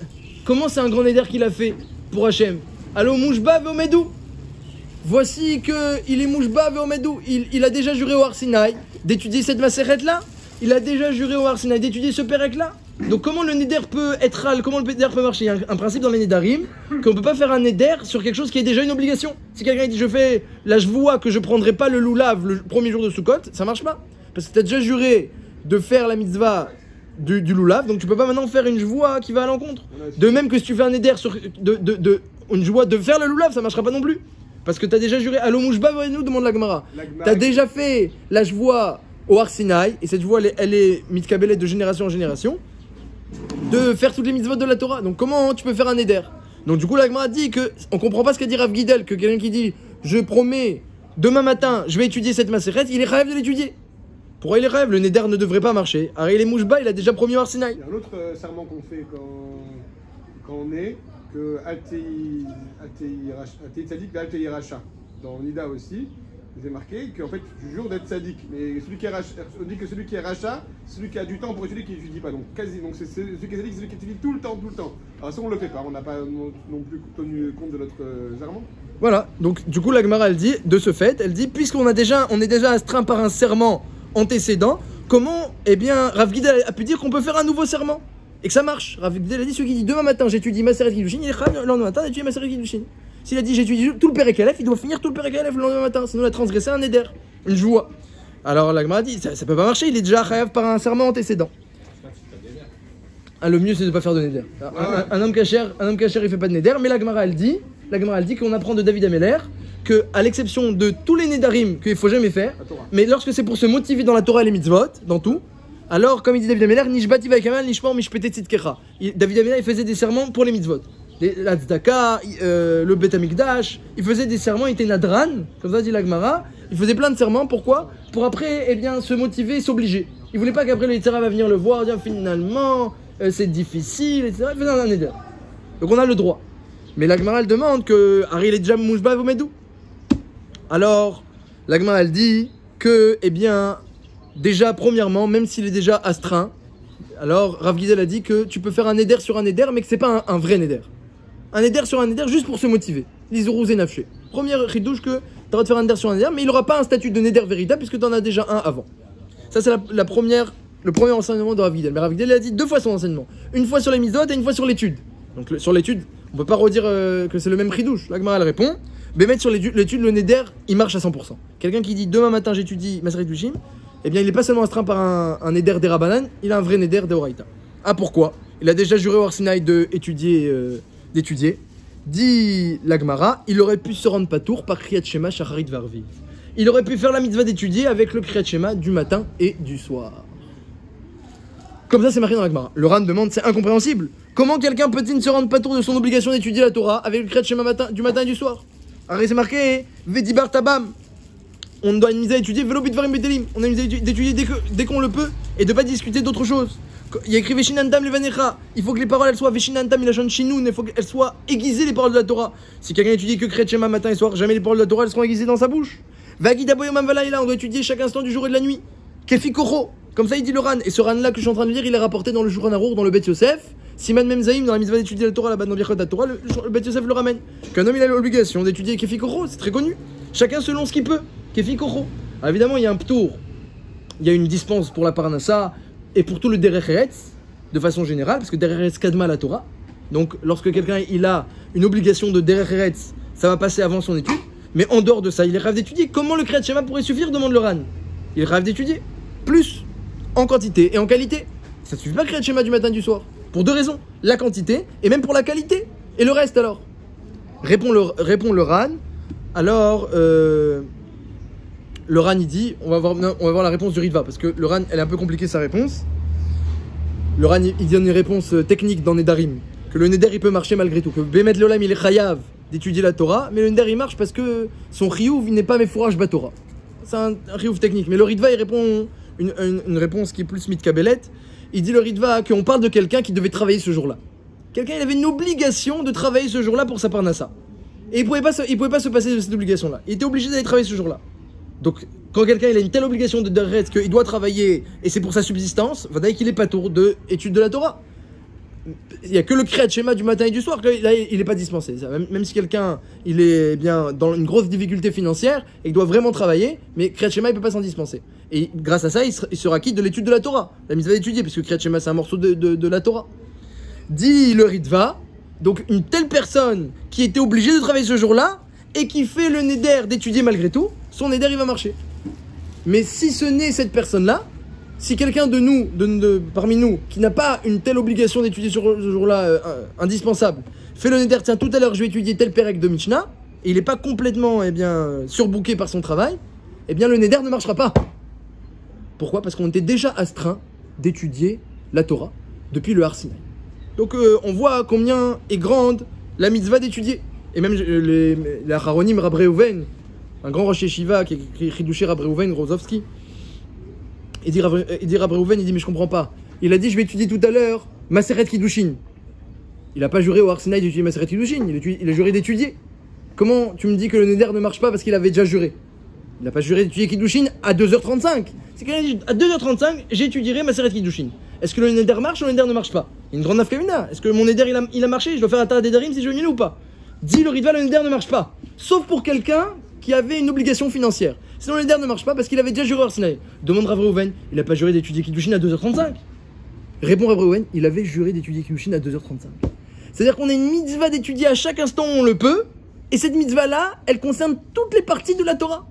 comment c'est un grand Neder qu'il a fait pour Hachem? Allo Mouchba Veomedou. Voici qu'il est Mouchba Veomedou. Il a déjà juré au Har Sinaï d'étudier cette Maseret là. Il a déjà juré au Har Sinaï d'étudier ce Perek là. Donc comment le Neder peut être hal, comment le Neder peut marcher? Il y a un principe dans les Nedarim qu'on ne peut pas faire un Neder sur quelque chose qui est déjà une obligation. Si quelqu'un dit je fais la jvoua que je prendrai pas le loulav le premier jour de Sukkot, ça marche pas. Parce que tu as déjà juré de faire la mitzvah du loulav, donc tu peux pas maintenant faire une jvoua qui va à l'encontre. De même que si tu fais un Neder sur une jvoua de faire le loulav, ça marchera pas non plus. Parce que tu as déjà juré, Allo Mouchba nous demande la Gemara. Tu as déjà fait la jvoua au Har Sinaï, et cette jvoua elle est mitkabelée de génération en génération, de faire toutes les mitzvot de la Torah. Donc comment tu peux faire un Neder? Donc du coup la Gemara dit que on comprend pas ce qu'a dit Rav Gidel, que quelqu'un qui dit je promets demain matin je vais étudier cette Maseret, il est rêve de l'étudier. Pourquoi il est rêve? Le Neder ne devrait pas marcher. Alors il est Mouchba, il a déjà promis au Har Sinaï. Il y a un autre serment qu'on fait quand on est, que Altei Tzadik Altei Racha. Dans Nida aussi, vous avez marqué qu'en fait tu jures d'être Tzadik. Mais celui qui est Racha, on dit que celui qui est Racha, celui qui a du temps pour étudier, qui n'étudie pas. Donc c'est celui qui est Tzadik, celui qui étudie tout le temps. Alors ça on le fait pas, on n'a pas non plus tenu compte de notre serment. Voilà, donc du coup la Gemara elle dit, de ce fait, elle dit, puisqu'on est déjà astreint par un serment antécédent, comment, eh bien, Rav Gidel a pu dire qu'on peut faire un nouveau serment et que ça marche? Rav Gidel a dit, celui qui dit demain matin j'étudie Maseret Kiddushin, il est le lendemain matin d'étudier Maseret Kiddushin. S'il a dit j'étudie tout le Perek Aleph, il doit finir tout le Perek Aleph le lendemain matin, sinon il a transgressé un Neder, une joie. Alors la Gemara dit, ça peut pas marcher, il est déjà chayav par un serment antécédent. Le mieux c'est de pas faire de Neder. Un homme cacher il fait pas de Neder, mais la Gemara elle dit qu'on apprend de David Ameller que, à l'exception de tous les Nedarim qu'il faut jamais faire, mais lorsque c'est pour se motiver dans la Torah et les mitzvot, dans tout, alors comme il dit David Ameller, Nishbati va'ikamal nishmor mishpetet tzidkecha. David Ameller il faisait des serments pour les mitzvot, la tzedaka, le Bet Amikdash, il faisait des serments, il était nadran, comme ça dit la Gemara, il faisait plein de serments. Pourquoi? Pour après, eh bien, se motiver et s'obliger. Il voulait pas qu'après le Yitzhara va venir le voir, dire finalement c'est difficile, etc. Il faisait un Neder. Donc on a le droit. Mais la Gemara elle demande que Ari il est déjà Mouchba Vomedou. Alors, la Gemara elle dit que, eh bien, déjà, premièrement, même s'il est déjà astreint, alors Rav Gidel a dit que tu peux faire un Neder sur un Neder, mais que c'est pas un vrai Neder. Un Neder sur un Neder juste pour se motiver. L'Izourou Zenafché. Première chidouche que tu as le droit de faire un Neder sur un Neder, mais il n'aura pas un statut de Neder véritable puisque tu en as déjà un avant. Ça, c'est le premier enseignement de Rav Gidel. Mais Rav Gidel a dit deux fois son enseignement. Une fois sur les mitzvot et une fois sur l'étude. Donc sur l'étude, on ne peut pas redire que c'est le même chidouche. La Gemara elle répond Bémet sur l'étude, le Neder, il marche à 100%. Quelqu'un qui dit demain matin j'étudie Maseret Dushim, eh bien il n'est pas seulement astreint par un Neder d'Erabanan, il a un vrai Neder d'Oraita. Ah pourquoi? Il a déjà juré au Arsinaï d'étudier. Dit la Gemara, il aurait pu se rendre patour par Kriyat Shema Shacharit Varvi. Il aurait pu faire la mitzvah d'étudier avec le Kriyat Shema du matin et du soir. Comme ça, c'est marqué dans la Gemara. Le Ran demande, c'est incompréhensible. Comment quelqu'un peut-il ne se rendre patour de son obligation d'étudier la Torah avec le Kriyat Shema du matin et du soir? Alors c'est marqué, Vedibar Tabam. On doit une mitzvah d'étudier, Velo Bitvarim Betelim. On a une mitzvah d'étudier dès qu'on le peut et de ne pas discuter d'autre chose. Il y a écrit Veshinantam Levanecha. Il faut que les paroles elles soient Veshinantam Ilachon Shinoun. Il faut qu'elles soient aiguisées, les paroles de la Torah. Si quelqu'un étudie que Kriyat Shema matin et soir, jamais les paroles de la Torah elles seront aiguisées dans sa bouche. Vagida Boyomam Valaïla, on doit étudier chaque instant du jour et de la nuit. Kefi Koro. Comme ça il dit le Ran. Et ce Ran là que je suis en train de lire, il est rapporté dans le Shulchan Arour, dans le Bet Yosef. Siman Memzaïm, dans la mitzvah d'étudier la Torah là-bas dans Birchot Torah, le Bet Yosef le ramène. Qu'un homme il a l'obligation d'étudier Kefi Koro, c'est très connu. Chacun selon ce qu'il peut. Kefi Koro. Alors, évidemment, il y a un ptour. Il y a une dispense pour la Parnassa et pour tout le Derech Eretz. De façon générale, parce que Derech Eretz kadma la Torah. Donc lorsque quelqu'un il a une obligation de Derech Eretz, ça va passer avant son étude. Mais en dehors de ça, il est rêve d'étudier. Comment le Kriyat Shema pourrait suffire, demande le Ran. Il rêve d'étudier. Plus, en quantité et en qualité. Ça ne suffit pas le Kriyat Shema du matin et du soir. Pour deux raisons. La quantité et même pour la qualité. Et le reste alors. Répond le Ran. Alors, le Ran il dit, on va voir la réponse du Ritva. Parce que le Ran, elle est un peu compliquée sa réponse. Le Ran, il donne une réponse technique dans Nedarim, que le Neder il peut marcher malgré tout, que Bémet Lolam il est chayav d'étudier la Torah, mais le Neder il marche parce que son chiyuv il n'est pas mefourage Batorah. C'est un chiyuv technique, mais le Ritva il répond une réponse qui est plus mitkabelet. Il dit le Ritva qu'on parle de quelqu'un qui devait travailler ce jour-là. Quelqu'un il avait une obligation de travailler ce jour-là pour sa parnassa. Et il pouvait pas se passer de cette obligation-là. Il était obligé d'aller travailler ce jour-là. Donc, quand quelqu'un il a une telle obligation de Derech qu'il doit travailler et c'est pour sa subsistance, va dire qu'il est pas tour de étude de la Torah. Il n'y a que le Kriyat Shema du matin et du soir, là il n'est pas dispensé. Même si quelqu'un il est bien dans une grosse difficulté financière et qu'il doit vraiment travailler, mais Kriyat Shema il peut pas s'en dispenser. Et grâce à ça, il sera quitte de l'étude de la Torah. La mitzvah d'étudier, puisque Kriyat Shema c'est un morceau de la Torah. Dit le Ritva, donc une telle personne qui était obligée de travailler ce jour-là et qui fait le Neder d'étudier malgré tout, son Neder il va marcher. Mais si ce n'est cette personne-là, si quelqu'un de nous, parmi nous, qui n'a pas une telle obligation d'étudier ce jour-là indispensable, fait le Neder, tiens tout à l'heure je vais étudier tel Perek de Mishnah, et il n'est pas complètement surbooké par son travail, eh bien le Neder ne marchera pas. Pourquoi? Parce qu'on était déjà astreint d'étudier la Torah depuis le Har Sinaï. Donc on voit combien est grande la mitzvah d'étudier. Et même les Acharonim Rab Reuven, un grand Rosh Yeshiva qui écrit Chidushé Rab Reuven Rozovski, il dit Rab Reuven, il dit mais je comprends pas. Il a dit je vais étudier tout à l'heure Maseret Kiddushin. Il n'a pas juré au Har Sinaï d'étudier Maseret Kiddushin, il a juré d'étudier. Comment tu me dis que le Neder ne marche pas parce qu'il avait déjà juré? Il n'a pas juré d'étudier Kiddushin à 2h35. C'est quelqu'un qui dit à 2h35 j'étudierai Maseret Kiddushin. Est-ce que le Neder marche ou le Neder ne marche pas? Il y a une grande nafkamina. Est-ce que mon Neder il a marché? Je dois faire un tas d'Ederim si je veux ou pas? Dit le Ritva, le Neder ne marche pas. Sauf pour quelqu'un qui avait une obligation financière. Sinon le Neder ne marche pas parce qu'il avait déjà juré au Har Sinaï. Demande Rav Reuven, il n'a pas juré d'étudier Kiddushin à 2h35. Répond Rav Reuven, il avait juré d'étudier Kiddushin à 2h35. C'est-à-dire qu'on a une mitzvah d'étudier à chaque instant où on le peut, et cette mitzvah-là, elle concerne toutes les parties de la Torah.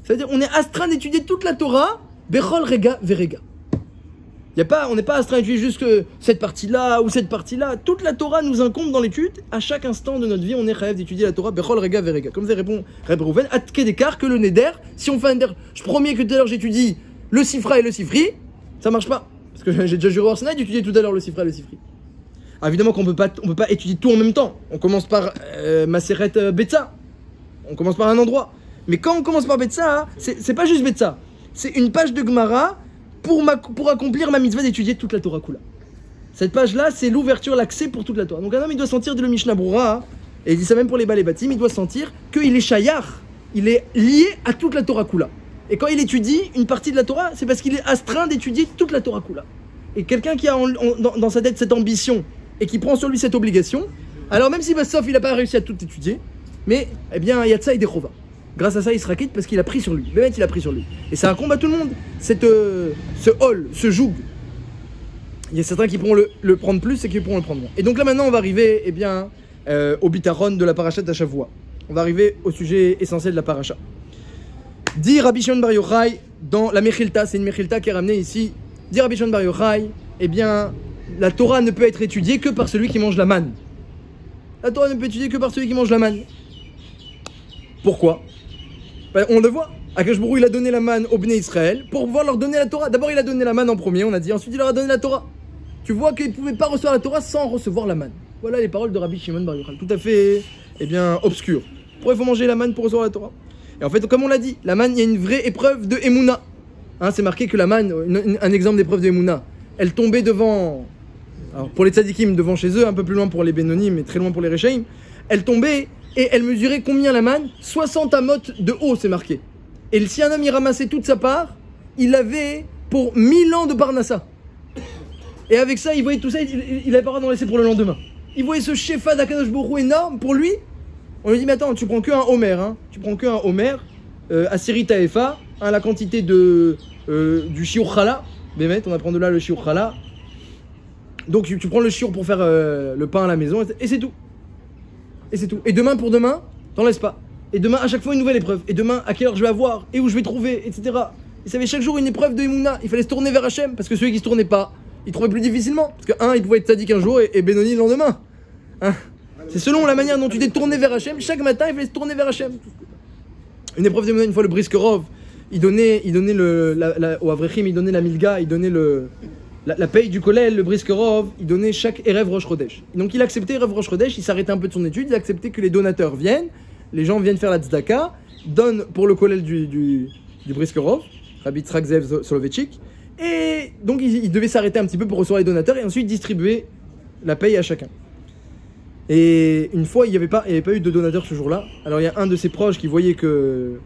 C'est-à-dire on est astreint d'étudier toute la Torah, Bechol Rega Verega. On n'est pas astreint d'étudier juste que cette partie-là ou cette partie-là. Toute la Torah nous incombe dans l'étude. À chaque instant de notre vie, on est chayav d'étudier la Torah, Bechol Rega Verega. Comme ça répond Reb Reuven, Atke d'écart que le Neder, si on fait un Neder, je promets que tout à l'heure j'étudie le Sifra et le Sifri, ça marche pas. Parce que j'ai déjà juré au Har Sinaï d'étudier tout à l'heure le Sifra et le Sifri. Alors évidemment qu'on peut pas étudier tout en même temps. On commence par Maseret Betza. On commence par un endroit. Mais quand on commence par Betza, c'est pas juste Betza. C'est une page de Gemara pour accomplir ma mitzvah d'étudier toute la Torah Kula. Cette page-là, c'est l'ouverture, l'accès pour toute la Torah. Donc un homme, il doit sentir de le Mishnah Brura, et il dit ça même pour les Balei Batim, il doit sentir qu'il est shayar, il est lié à toute la Torah Kula. Et quand il étudie une partie de la Torah, c'est parce qu'il est astreint d'étudier toute la Torah Kula. Et quelqu'un qui a dans sa tête cette ambition, et qui prend sur lui cette obligation, alors même si Bassof, il n'a pas réussi à tout étudier, mais, eh bien, il y a de ça et des chova. Grâce à ça, il sera quitte parce qu'il a pris sur lui. Le mec, il a pris sur lui. Et c'est un combat tout le monde. Ce hall, ce joug. Il y a certains qui pourront le prendre plus et qui pourront le prendre moins. Et donc là, maintenant, on va arriver, au bitaron de la parachute à Shavua. On va arriver au sujet essentiel de la paracha. Dit Rabbi Shimon Bar Yochai dans la Mechilta, c'est une Mechilta qui est ramenée ici. Dit Rabbi Shimon Bar Yochai, eh bien, la Torah ne peut être étudiée que par celui qui mange la manne. La Torah ne peut être étudiée que par celui qui mange la manne. Pourquoi? Ben, on le voit. Akash Baruch Hu, il a donné la manne aux Bnei Israël pour pouvoir leur donner la Torah. D'abord, il a donné la manne en premier, on a dit. Ensuite, il leur a donné la Torah. Tu vois qu'ils ne pouvaient pas recevoir la Torah sans recevoir la manne. Voilà les paroles de Rabbi Shimon Bar Yochai. Tout à fait, eh bien, obscures. Pourquoi il faut manger la manne pour recevoir la Torah? Et en fait, comme on l'a dit, la manne, il y a une vraie épreuve de Emouna. Hein, c'est marqué que la manne, un exemple d'épreuve de Emouna, elle tombait devant, alors pour les tzadikim, devant chez eux, un peu plus loin pour les Bénonim, mais très loin pour les Réchaïm. Elle tombait et elle mesurait combien la manne? 60 amotes de haut, c'est marqué. Et si un homme y ramassait toute sa part, il avait pour 1000 ans de Parnassa. Et avec ça, il voyait tout ça, il n'avait pas le droit d'en laisser pour le lendemain. Il voyait ce shefa d'Akadosh Baruch Hu énorme pour lui. On lui dit, mais attends, tu prends qu'un Homer, hein. Tu prends qu'un Homer, Asiri Taefa, hein, la quantité de, du shiur chala. Bémet, on apprend de là le shiur chala. Donc tu prends le shiur pour faire le pain à la maison, et c'est tout. Et c'est tout. Et demain pour demain, t'en laisses pas. Et demain, à chaque fois, une nouvelle épreuve. Et demain, à quelle heure je vais avoir, et où je vais trouver, etc. Et ça avait chaque jour une épreuve de Emouna. Il fallait se tourner vers Hachem, parce que celui qui se tournait pas, il trouvait plus difficilement. Parce que il pouvait être tzaddik un jour et Benoni le lendemain. Hein, c'est selon la manière dont tu t'es tourné vers Hachem. Chaque matin, il fallait se tourner vers Hachem. Une épreuve de Emouna, une fois le Briskerov, il donnait au Avrechim, il donnait la Milga, il donnait la paye du kollel, le Briskerov, il donnait chaque Erev Rosh Chodesh. Donc il acceptait Erev Rosh Chodesh, il s'arrêtait un peu de son étude, il acceptait que les donateurs viennent, les gens viennent faire la tzedaka, donnent pour le kollel du Briskerov, Rabbi Tzrak Zev Soloveitchik, et donc il devait s'arrêter un petit peu pour recevoir les donateurs et ensuite distribuer la paye à chacun. Et une fois, il n'y avait pas eu de donateur ce jour-là. Alors il y a un de ses proches qui voyait que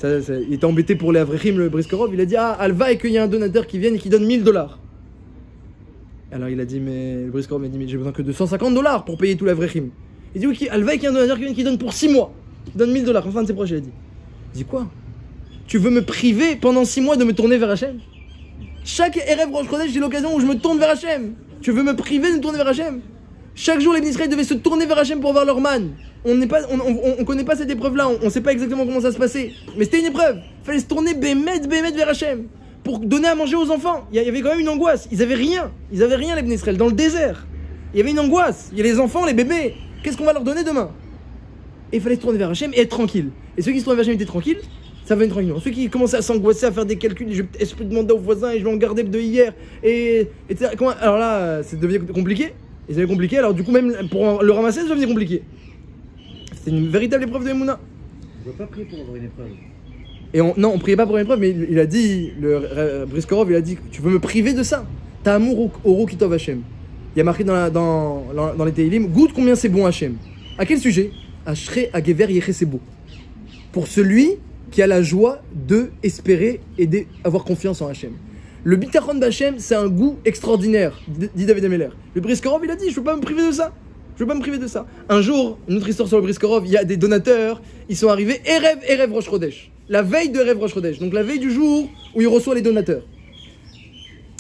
il était embêté pour les Avrechim, le Briskerov, il a dit, Alva, et qu'il y a un donateur qui vienne et qui donne $1000. Alors il a dit, mais le Briskerov m'a dit, mais j'ai besoin que de $150 pour payer tout l'Avrechim. Il dit, oui, Alva, et qu'il y a un donateur qui vient qui donne pour 6 mois. Il donne $1000. Enfin, de ses proches, il a dit. Il dit, quoi? Tu veux me priver pendant 6 mois de me tourner vers Hachem? Chaque Erev Rosh Chodesh, j'ai l'occasion où je me tourne vers Hachem. Tu veux me priver de me tourner vers Hachem? Chaque jour, les Israël devaient se tourner vers Hachem pour avoir leur manne. On connaît pas cette épreuve-là, on sait pas exactement comment ça se passait. Mais c'était une épreuve. Il fallait se tourner bémet vers Hachem pour donner à manger aux enfants. Il y avait quand même une angoisse. Ils avaient rien, les Israël, dans le désert. Il y avait une angoisse. Il y a les enfants, les bébés. Qu'est-ce qu'on va leur donner demain? Et il fallait se tourner vers Hachem et être tranquille. Et ceux qui se tournaient vers Hachem étaient tranquilles, ça venait tranquillement. Ceux qui commençaient à s'angoisser, à faire des calculs, est-ce que je peux demander aux voisins et je vais en garder de hier, etc. Alors là, ça devenait compliqué. Et ça devenait compliqué, alors du coup, même pour le ramasser, ça devenait compliqué. C'était une véritable épreuve de Emouna. On ne doit pas prier pour avoir une épreuve. Et non, on priait pas pour une épreuve, mais il a dit, le Briskerov, il a dit, tu veux me priver de ça? T'as amour au Rokitov Hachem. Il y a marqué dans les Teilim, goûte combien c'est bon Hachem. À quel sujet? Ashrei Agever Yechesebo. Pour celui qui a la joie de espérer et d'avoir confiance en Hachem. Le bitachon d'Hachem, c'est un goût extraordinaire, dit David Ameller. Le Briskerov, il a dit, je ne peux pas me priver de ça. Je ne veux pas me priver de ça. Un jour, une autre histoire sur le Briskerov, il y a des donateurs, ils sont arrivés, Erev Rosh Chodesh. La veille de Erev Rosh Chodesh, donc la veille du jour où il reçoit les donateurs.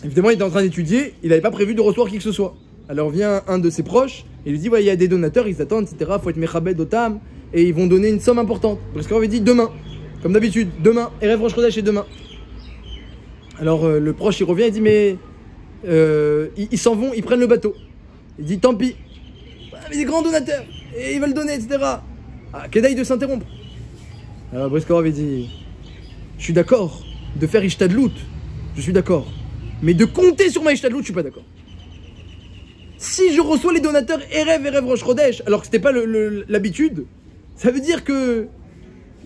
Évidemment, il était en train d'étudier, il n'avait pas prévu de recevoir qui que ce soit. Alors vient un de ses proches, et lui dit, ouais, il y a des donateurs, ils attendent, etc., il faut être mechabed otam, et ils vont donner une somme importante. Le Briskerov, il dit, demain. Comme d'habitude, demain, Erev Rosh Chodesh, et demain. Alors le proche il revient, il dit mais ils s'en vont, ils prennent le bateau. Il dit tant pis, mais des grands donateurs, et ils veulent donner, etc. Kedaï de s'interrompre. Alors Briskerov il dit je suis d'accord de faire Ishtadlout, je suis d'accord, mais de compter sur ma Ishtadlout, je suis pas d'accord. Si je reçois les donateurs Erev Rosh Chodesh, alors que c'était pas l'habitude, ça veut dire que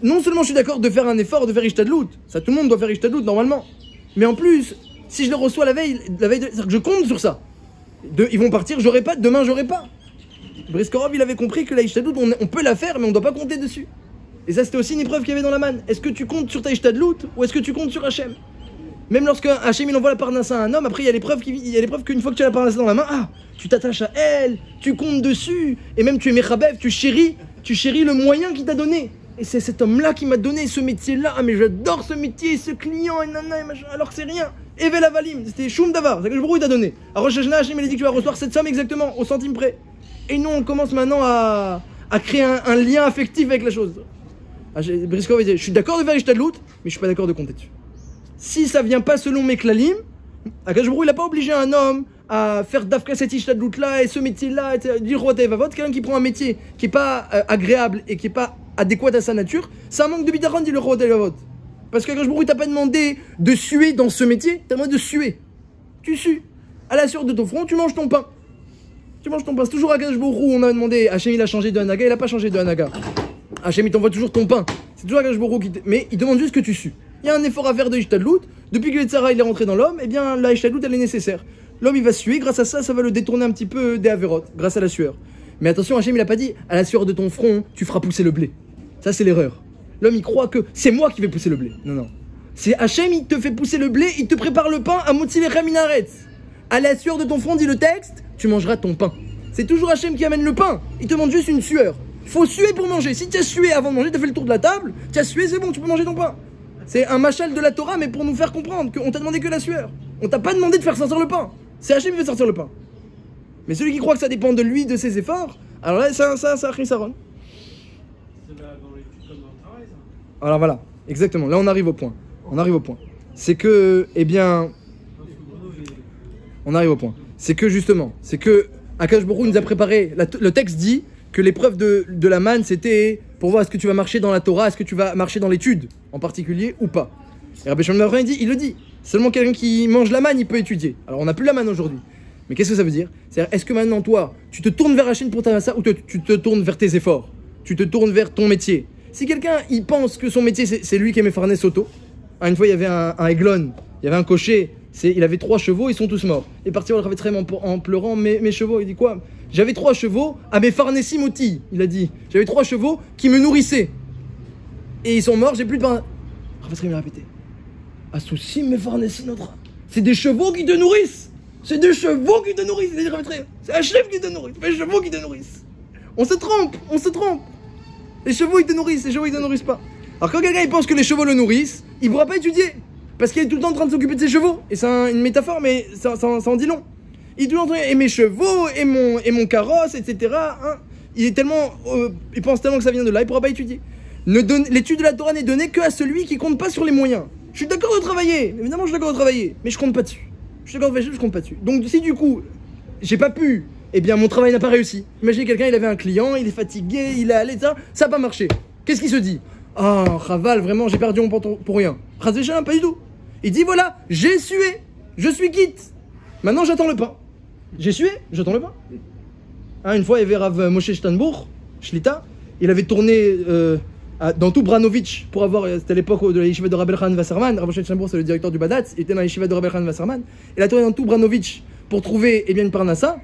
non seulement je suis d'accord de faire un effort, de faire Ishtadlout, ça tout le monde doit faire Ishtadlout normalement. Mais en plus, si je les reçois la veille c'est-à-dire que je compte sur ça. Ils vont partir, j'aurai pas, demain j'aurai pas. Briskerov, il avait compris que la Ishtadlout, on peut la faire, mais on ne doit pas compter dessus. Et ça, c'était aussi une épreuve qu'il y avait dans la manne. Est-ce que tu comptes sur ta Ishtadlout ou est-ce que tu comptes sur Hachem? Même lorsque Hachem il envoie la parnassa à un homme, après il y a l'épreuve qu'une fois que tu as la parnassa dans la main, tu t'attaches à elle, tu comptes dessus, et même tu es mechabev, tu chéris le moyen qu'il t'a donné. Et c'est cet homme-là qui m'a donné ce métier-là. Mais j'adore ce métier, ce client, et nanana, et machin, alors que c'est rien. Evel Avalim, c'était Choum Davar, c'est que le Brou t'a donné. À Rosh Hashanah, Hachem il a dit que tu vas recevoir cette somme exactement, au centime près. Et nous, on commence maintenant à à créer un lien affectif avec la chose. Briskov dit, je suis d'accord de faire Ishtadlout, mais je suis pas d'accord de compter dessus. Si ça vient pas selon mes klalim, Akadosh Baruch Hu, il a pas obligé un homme à faire d'Afka cette Ishtadlout là et ce métier là, dire Roteh Vavot, quelqu'un qui prend un métier qui est pas agréable et qui est pas adéquat à sa nature, c'est un manque de bitachon, dit le Roteh Vavot. Parce qu'Akadosh Baruch Hu, t'a pas demandé de suer dans ce métier, t'as demandé de suer. Tu sues. À la sueur de ton front, tu manges ton pain. Tu manges ton pain. C'est toujours Akadosh Baruch Hu, on a demandé, Hachem il a changé de Hanaga, il a pas changé de Hanaga. Hachem il t'envoie toujours ton pain. C'est toujours Akadosh Baruch Hu mais il demande juste que tu sues. Il y a un effort à faire de Ishtadlout. Depuis que le Tzara il est rentré dans l'homme, eh bien la Ishtadlout elle est nécessaire. L'homme il va suer, grâce à ça, ça va le détourner un petit peu des Averot, grâce à la sueur. Mais attention, Hachem il a pas dit, à la sueur de ton front, tu feras pousser le blé. Ça c'est l'erreur. L'homme il croit que c'est moi qui vais pousser le blé. Non, non. C'est Hachem il te fait pousser le blé, il te prépare le pain à Motsilechem Minaret. À la sueur de ton front, dit le texte, tu mangeras ton pain. C'est toujours Hachem qui amène le pain. Il te demande juste une sueur. Faut suer pour manger. Si tu as sué avant de manger, tu as fait le tour de la table, tu as sué, c'est bon, tu peux manger ton pain. C'est un machal de la Torah, mais pour nous faire comprendre qu'on t'a demandé que la sueur. On t'a pas demandé de faire sortir le pain. C'est Hachem qui fait sortir le pain. Mais celui qui croit que ça dépend de lui, de ses efforts, alors là, ça a chisaron. C'est dans l'étude comme dans le travail, ça. Alors voilà, exactement. Là, on arrive au point. On arrive au point. C'est que, eh bien, on arrive au point. C'est que justement, c'est que Akadosh Baruch Hu nous a préparé. Le texte dit que l'épreuve de la manne, c'était pour voir est-ce que tu vas marcher dans la Torah, est-ce que tu vas marcher dans l'étude en particulier ou pas. Et Rabbi Shimon ben Yochai il le dit. Seulement quelqu'un qui mange la manne, il peut étudier. Alors on n'a plus la manne aujourd'hui. Mais qu'est-ce que ça veut dire? C'est-à-dire, est-ce que maintenant toi, tu te tournes vers Hachem pour ta massa ou tu te tournes vers tes efforts? Tu te tournes vers ton métier. Si quelqu'un il pense que son métier c'est lui qui est Mefarnes Soto. Une fois il y avait un aiglon, il y avait un cocher. Il avait 3 chevaux, ils sont tous morts. Il est parti voir le Rav Etzraim en pleurant, mes chevaux. Il dit quoi? J'avais 3 chevaux à mes farnessim oti. Il a dit, j'avais 3 chevaux qui me nourrissaient. Et ils sont morts, j'ai plus de pain. Rav Etzraim a répété. Assouci mes farnessim notre. C'est des chevaux qui te nourrissent. C'est des chevaux qui te nourrissent. Il a dit Rav Etzraim. C'est Hachem qui te nourrit. C'est pas les chevaux qui te nourrissent. On se trompe, on se trompe. Les chevaux ils te nourrissent, les chevaux ils te nourrissent pas. Alors quand quelqu'un il pense que les chevaux le nourrissent, il pourra pas étudier. Parce qu'il est tout le temps en train de s'occuper de ses chevaux. Et c'est une métaphore, mais ça en dit long. Il est tout le temps en train de... Et mes chevaux, et mon carrosse, etc. Hein. Il est tellement... il pense tellement que ça vient de là, il pourra pas étudier. L'étude de la Torah n'est donnée qu'à celui qui compte pas sur les moyens. Je suis d'accord de travailler. Évidemment, je suis d'accord de travailler. Mais je compte pas dessus. Je suis d'accord de faire, je compte pas dessus. Donc si du coup, j'ai pas pu... Eh bien, mon travail n'a pas réussi. Imaginez quelqu'un, il avait un client, il est fatigué, il est allé, ça n'a pas marché. Qu'est-ce qu'il se dit? Ah, Raval, vraiment, j'ai perdu mon pantalon pour rien. Chaz v'shalom, pas du tout. Il dit voilà, j'ai sué, je suis quitte. Maintenant, j'attends le pain. J'ai sué, j'attends le pain. Une fois, il y avait Rav Moshe Shtanbourg, Shlita, il avait tourné dans tout Branovitch pour avoir. C'était à l'époque de la yeshiva de Rabbi Elchanan Wasserman. Rav Moshe Shtanbourg, c'est le directeur du Badatz. Il était dans la yeshiva de Rabbi Elchanan Wasserman. Il a tourné dans tout Branovitch pour trouver une parnassa,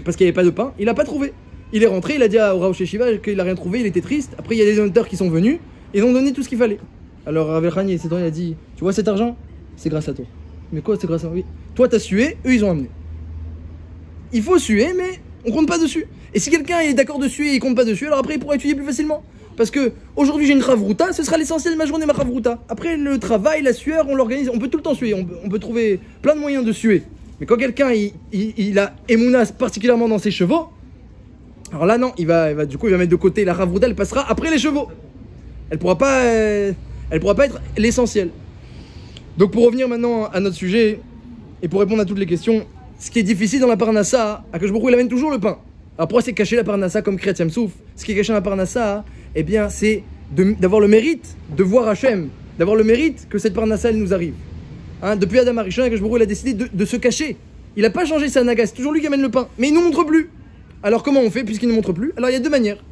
parce qu'il n'y avait pas de pain. Il n'a pas trouvé. Il est rentré, il a dit à Rav Shiva qu'il n'a rien trouvé, il était triste. Après, il y a des donateurs qui sont venus, ils ont donné tout ce qu'il fallait. Alors Rav Elchanan, il a dit tu vois cet argent? C'est grâce à toi. Mais quoi, c'est grâce à moi? Oui. Toi, t'as sué, eux, ils ont amené. Il faut suer, mais on compte pas dessus. Et si quelqu'un est d'accord de suer et il compte pas dessus, alors après, il pourra étudier plus facilement. Parce que aujourd'hui, j'ai une chavruta, ce sera l'essentiel de ma journée, ma chavruta. Après, le travail, la sueur, on l'organise. On peut tout le temps suer. On peut trouver plein de moyens de suer. Mais quand quelqu'un, il a émounas particulièrement dans ses chevaux, alors là, non, il va mettre de côté la chavruta, elle passera après les chevaux. Elle pourra pas être l'essentiel. Donc pour revenir maintenant à notre sujet, et pour répondre à toutes les questions, ce qui est difficile dans la parnassa, Akadosh Baruch Hu il amène toujours le pain. Alors pourquoi c'est caché la parnassa comme Kriyat Yam-Souf? Ce qui est caché dans la parnassa, eh bien c'est d'avoir le mérite de voir Hachem, d'avoir le mérite que cette parnassa elle nous arrive. Depuis Adam Arishon, Akadosh Baruch Hu il a décidé de se cacher. Il n'a pas changé sa naga, c'est toujours lui qui amène le pain, mais il ne nous montre plus. Alors comment on fait puisqu'il ne montre plus? Alors il y a 2 manières.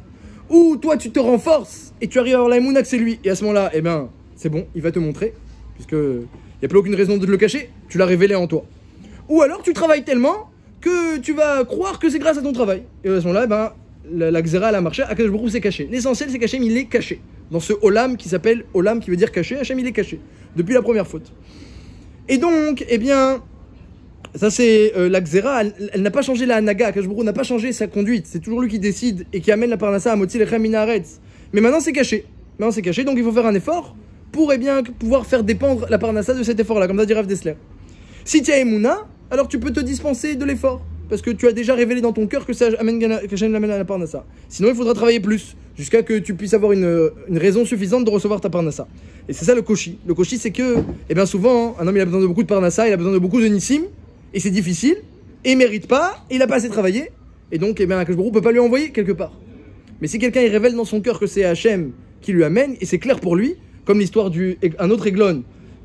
Ou toi tu te renforces et tu arrives à avoir la émouna que c'est lui, et à ce moment-là, eh bien c'est bon, il va te montrer. Puisque il n'y a plus aucune raison de le cacher, tu l'as révélé en toi. Ou alors tu travailles tellement que tu vas croire que c'est grâce à ton travail. Et à ce moment-là, ben, la Xéra elle a marché, Akadosh Baruch Hu c'est caché. L'essentiel c'est qu'Hachem il est caché. Dans ce Olam qui s'appelle Olam qui veut dire caché, Hachem il est caché. Depuis la première faute. Et donc, eh bien, ça c'est la Xéra, elle n'a pas changé la Hanaga, Akadosh Baruch Hu n'a pas changé sa conduite. C'est toujours lui qui décide et qui amène la Parnassa à Motsilechem Minaretz. Mais maintenant c'est caché. Maintenant c'est caché, donc il faut faire un effort pour pouvoir faire dépendre la parnassa de cet effort-là, comme ça dit Rav Dessler. Si tu as Emouna, alors tu peux te dispenser de l'effort. parce que tu as déjà révélé dans ton cœur que ça amène, que Hachem l'amène à la parnassa. Sinon, il faudra travailler plus, jusqu'à que tu puisses avoir une raison suffisante de recevoir ta parnassa. Et c'est ça le koshi. Le koshi, c'est que, eh bien souvent, un homme il a besoin de beaucoup de parnassa, il a besoin de beaucoup de nissim, et c'est difficile, et il mérite pas, et il a pas assez travaillé, et donc, eh bien, Akadosh Baruch Hu peut pas lui envoyer quelque part. Mais si quelqu'un il révèle dans son cœur que c'est Hachem qui lui amène, et c'est clair pour lui, comme l'histoire d'un autre Eglon,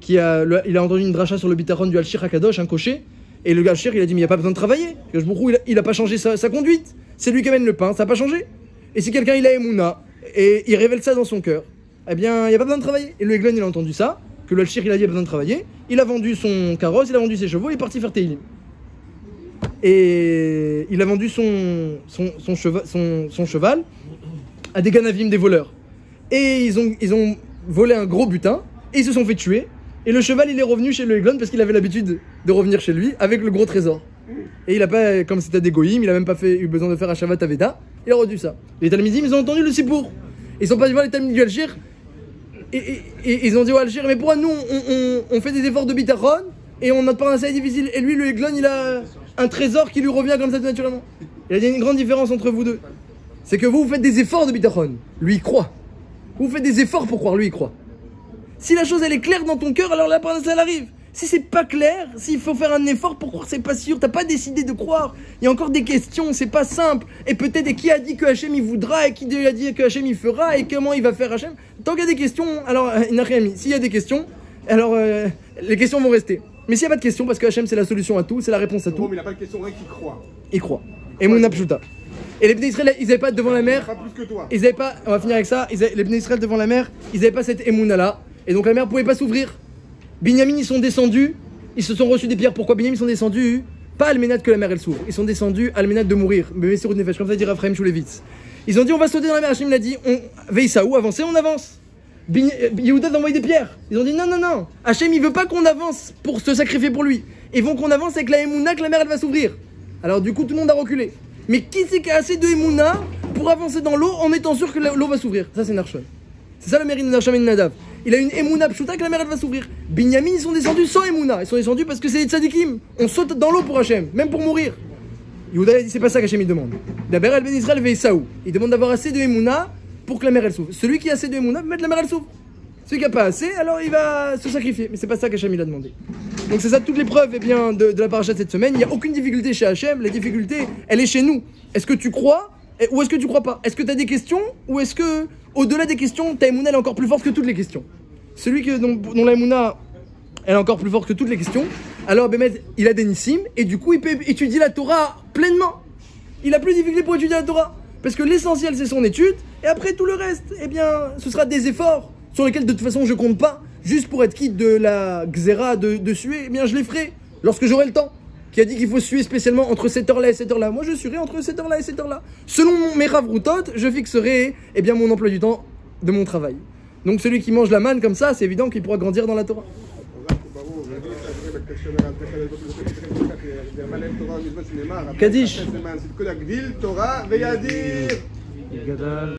il a entendu une dracha sur le bitaron du Al-Shir HaKadosh, un cocher, et le Al-Shir il a dit mais il n'y a pas besoin de travailler, Akadosh Baruch Hu, il a pas changé sa conduite, c'est lui qui amène le pain, ça n'a pas changé. Et si quelqu'un il a Emouna, et il révèle ça dans son cœur, eh bien il n'y a pas besoin de travailler. Et le Eglon il a entendu ça, que le Al-Shir il a dit il y a besoin de travailler, il a vendu son carrosse, il a vendu ses chevaux, il est parti faire Teilim. Et il a vendu son cheval à des ganavim, des voleurs. Et ils ont volé un gros butin, et ils se sont fait tuer. Et le cheval il est revenu chez le Eglon parce qu'il avait l'habitude de revenir chez lui avec le gros trésor. Et il a pas, comme c'était des goïms, il a même pas eu besoin de faire un Shavat Aveda, il a rendu ça. Les Talmidim ils ont entendu le Sipour. Ils sont pas allés voir les Talmidim du Al-Shir. Et ils ont dit au Al-Shir, mais pourquoi nous on fait des efforts de bitachon et on notre parnassa est difficile. Et lui le Eglon il a un trésor qui lui revient comme ça tout naturellement. Il y a une grande différence entre vous deux. C'est que vous faites des efforts de bitachon, lui il croit. Vous faites des efforts pour croire, lui il croit. Si la chose elle est claire dans ton cœur, alors la parnassa elle arrive. Si c'est pas clair, s'il faut faire un effort pour croire, c'est pas sûr, t'as pas décidé de croire. Il y a encore des questions, c'est pas simple. Et peut-être, et qui a dit que Hachem il voudra, et qui a dit que Hachem il fera, et comment il va faire Hachem. Tant qu'il y a des questions, alors il n'a rien mis. S'il y a des questions, alors les questions vont rester. Mais s'il n'y a pas de questions, parce que Hachem c'est la solution à tout, c'est la réponse à tout. Mais il n'a pas de question, rien qui croit. Il croit. Et mon Pshuta. Et les Bnei Israël, ils n'avaient pas devant la mer. Pas plus que toi. Ils n'avaient pas, on va finir avec ça, les Bnei Israël devant la mer, ils n'avaient pas cette émouna là. Et donc la mer ne pouvait pas s'ouvrir. Binyamin, ils sont descendus, ils se sont reçus des pierres. Pourquoi Binyamin, ils sont descendus? Pas à Alménade que la mer elle s'ouvre. Ils sont descendus à Alménade de mourir. Mais c'est Nefesh, comme ça dit Raphaël Choulevitz. Ils ont dit on va sauter dans la mer. Hachem l'a dit, veille ça où avancer, on avance. Yehuda a envoyé des pierres. Ils ont dit non. Hachem il veut pas qu'on avance pour se sacrifier pour lui. Ils vont qu'on avance avec la émouna que la mer elle va s'ouvrir. Alors du coup tout le monde a reculé. Mais qui c'est qui a assez de émouna pour avancer dans l'eau en étant sûr que l'eau va s'ouvrir? Ça c'est Narshon. C'est ça le mérite de Narshon et de Nadav. Il a une émouna pshuta que la mer elle va s'ouvrir. Binyamin ils sont descendus sans émouna. Ils sont descendus parce que c'est les tzadikim. On saute dans l'eau pour Hachem, même pour mourir. Yehuda a dit c'est pas ça qu'Hachem il demande. D'abord el ben Israël veille Saou. Il demande d'avoir assez de émouna pour que la mer elle s'ouvre. Celui qui a assez de émouna peut mettre la mer elle s'ouvre. Celui qui n'a pas assez, alors il va se sacrifier. Mais c'est pas ça qu'Hachem il a demandé. Donc c'est ça toute l'épreuve de la paracha de cette semaine. Il n'y a aucune difficulté chez Hachem. La difficulté, elle est chez nous. Est-ce que tu crois ou est-ce que tu crois pas? Est-ce que tu as des questions ou est-ce que, au-delà des questions, ta émouna elle est encore plus forte que toutes les questions? Celui dont la émouna elle est encore plus forte que toutes les questions, alors Bémet, il a des nissim et du coup il peut étudier la Torah pleinement. Il a plus de difficulté pour étudier la Torah. Parce que l'essentiel c'est son étude et après tout le reste, eh bien, ce sera des efforts sur lesquels de toute façon je compte pas, juste pour être quitte de la xéra de suer, eh bien je les ferai lorsque j'aurai le temps. Qui a dit qu'il faut suer spécialement entre cette heure-là et cette heure-là. Moi je suerai entre cette heure-là et cette heure-là. Selon mes ravroutot, je fixerai eh bien, mon emploi du temps de mon travail. Donc celui qui mange la manne comme ça, c'est évident qu'il pourra grandir dans la Torah. Kaddish.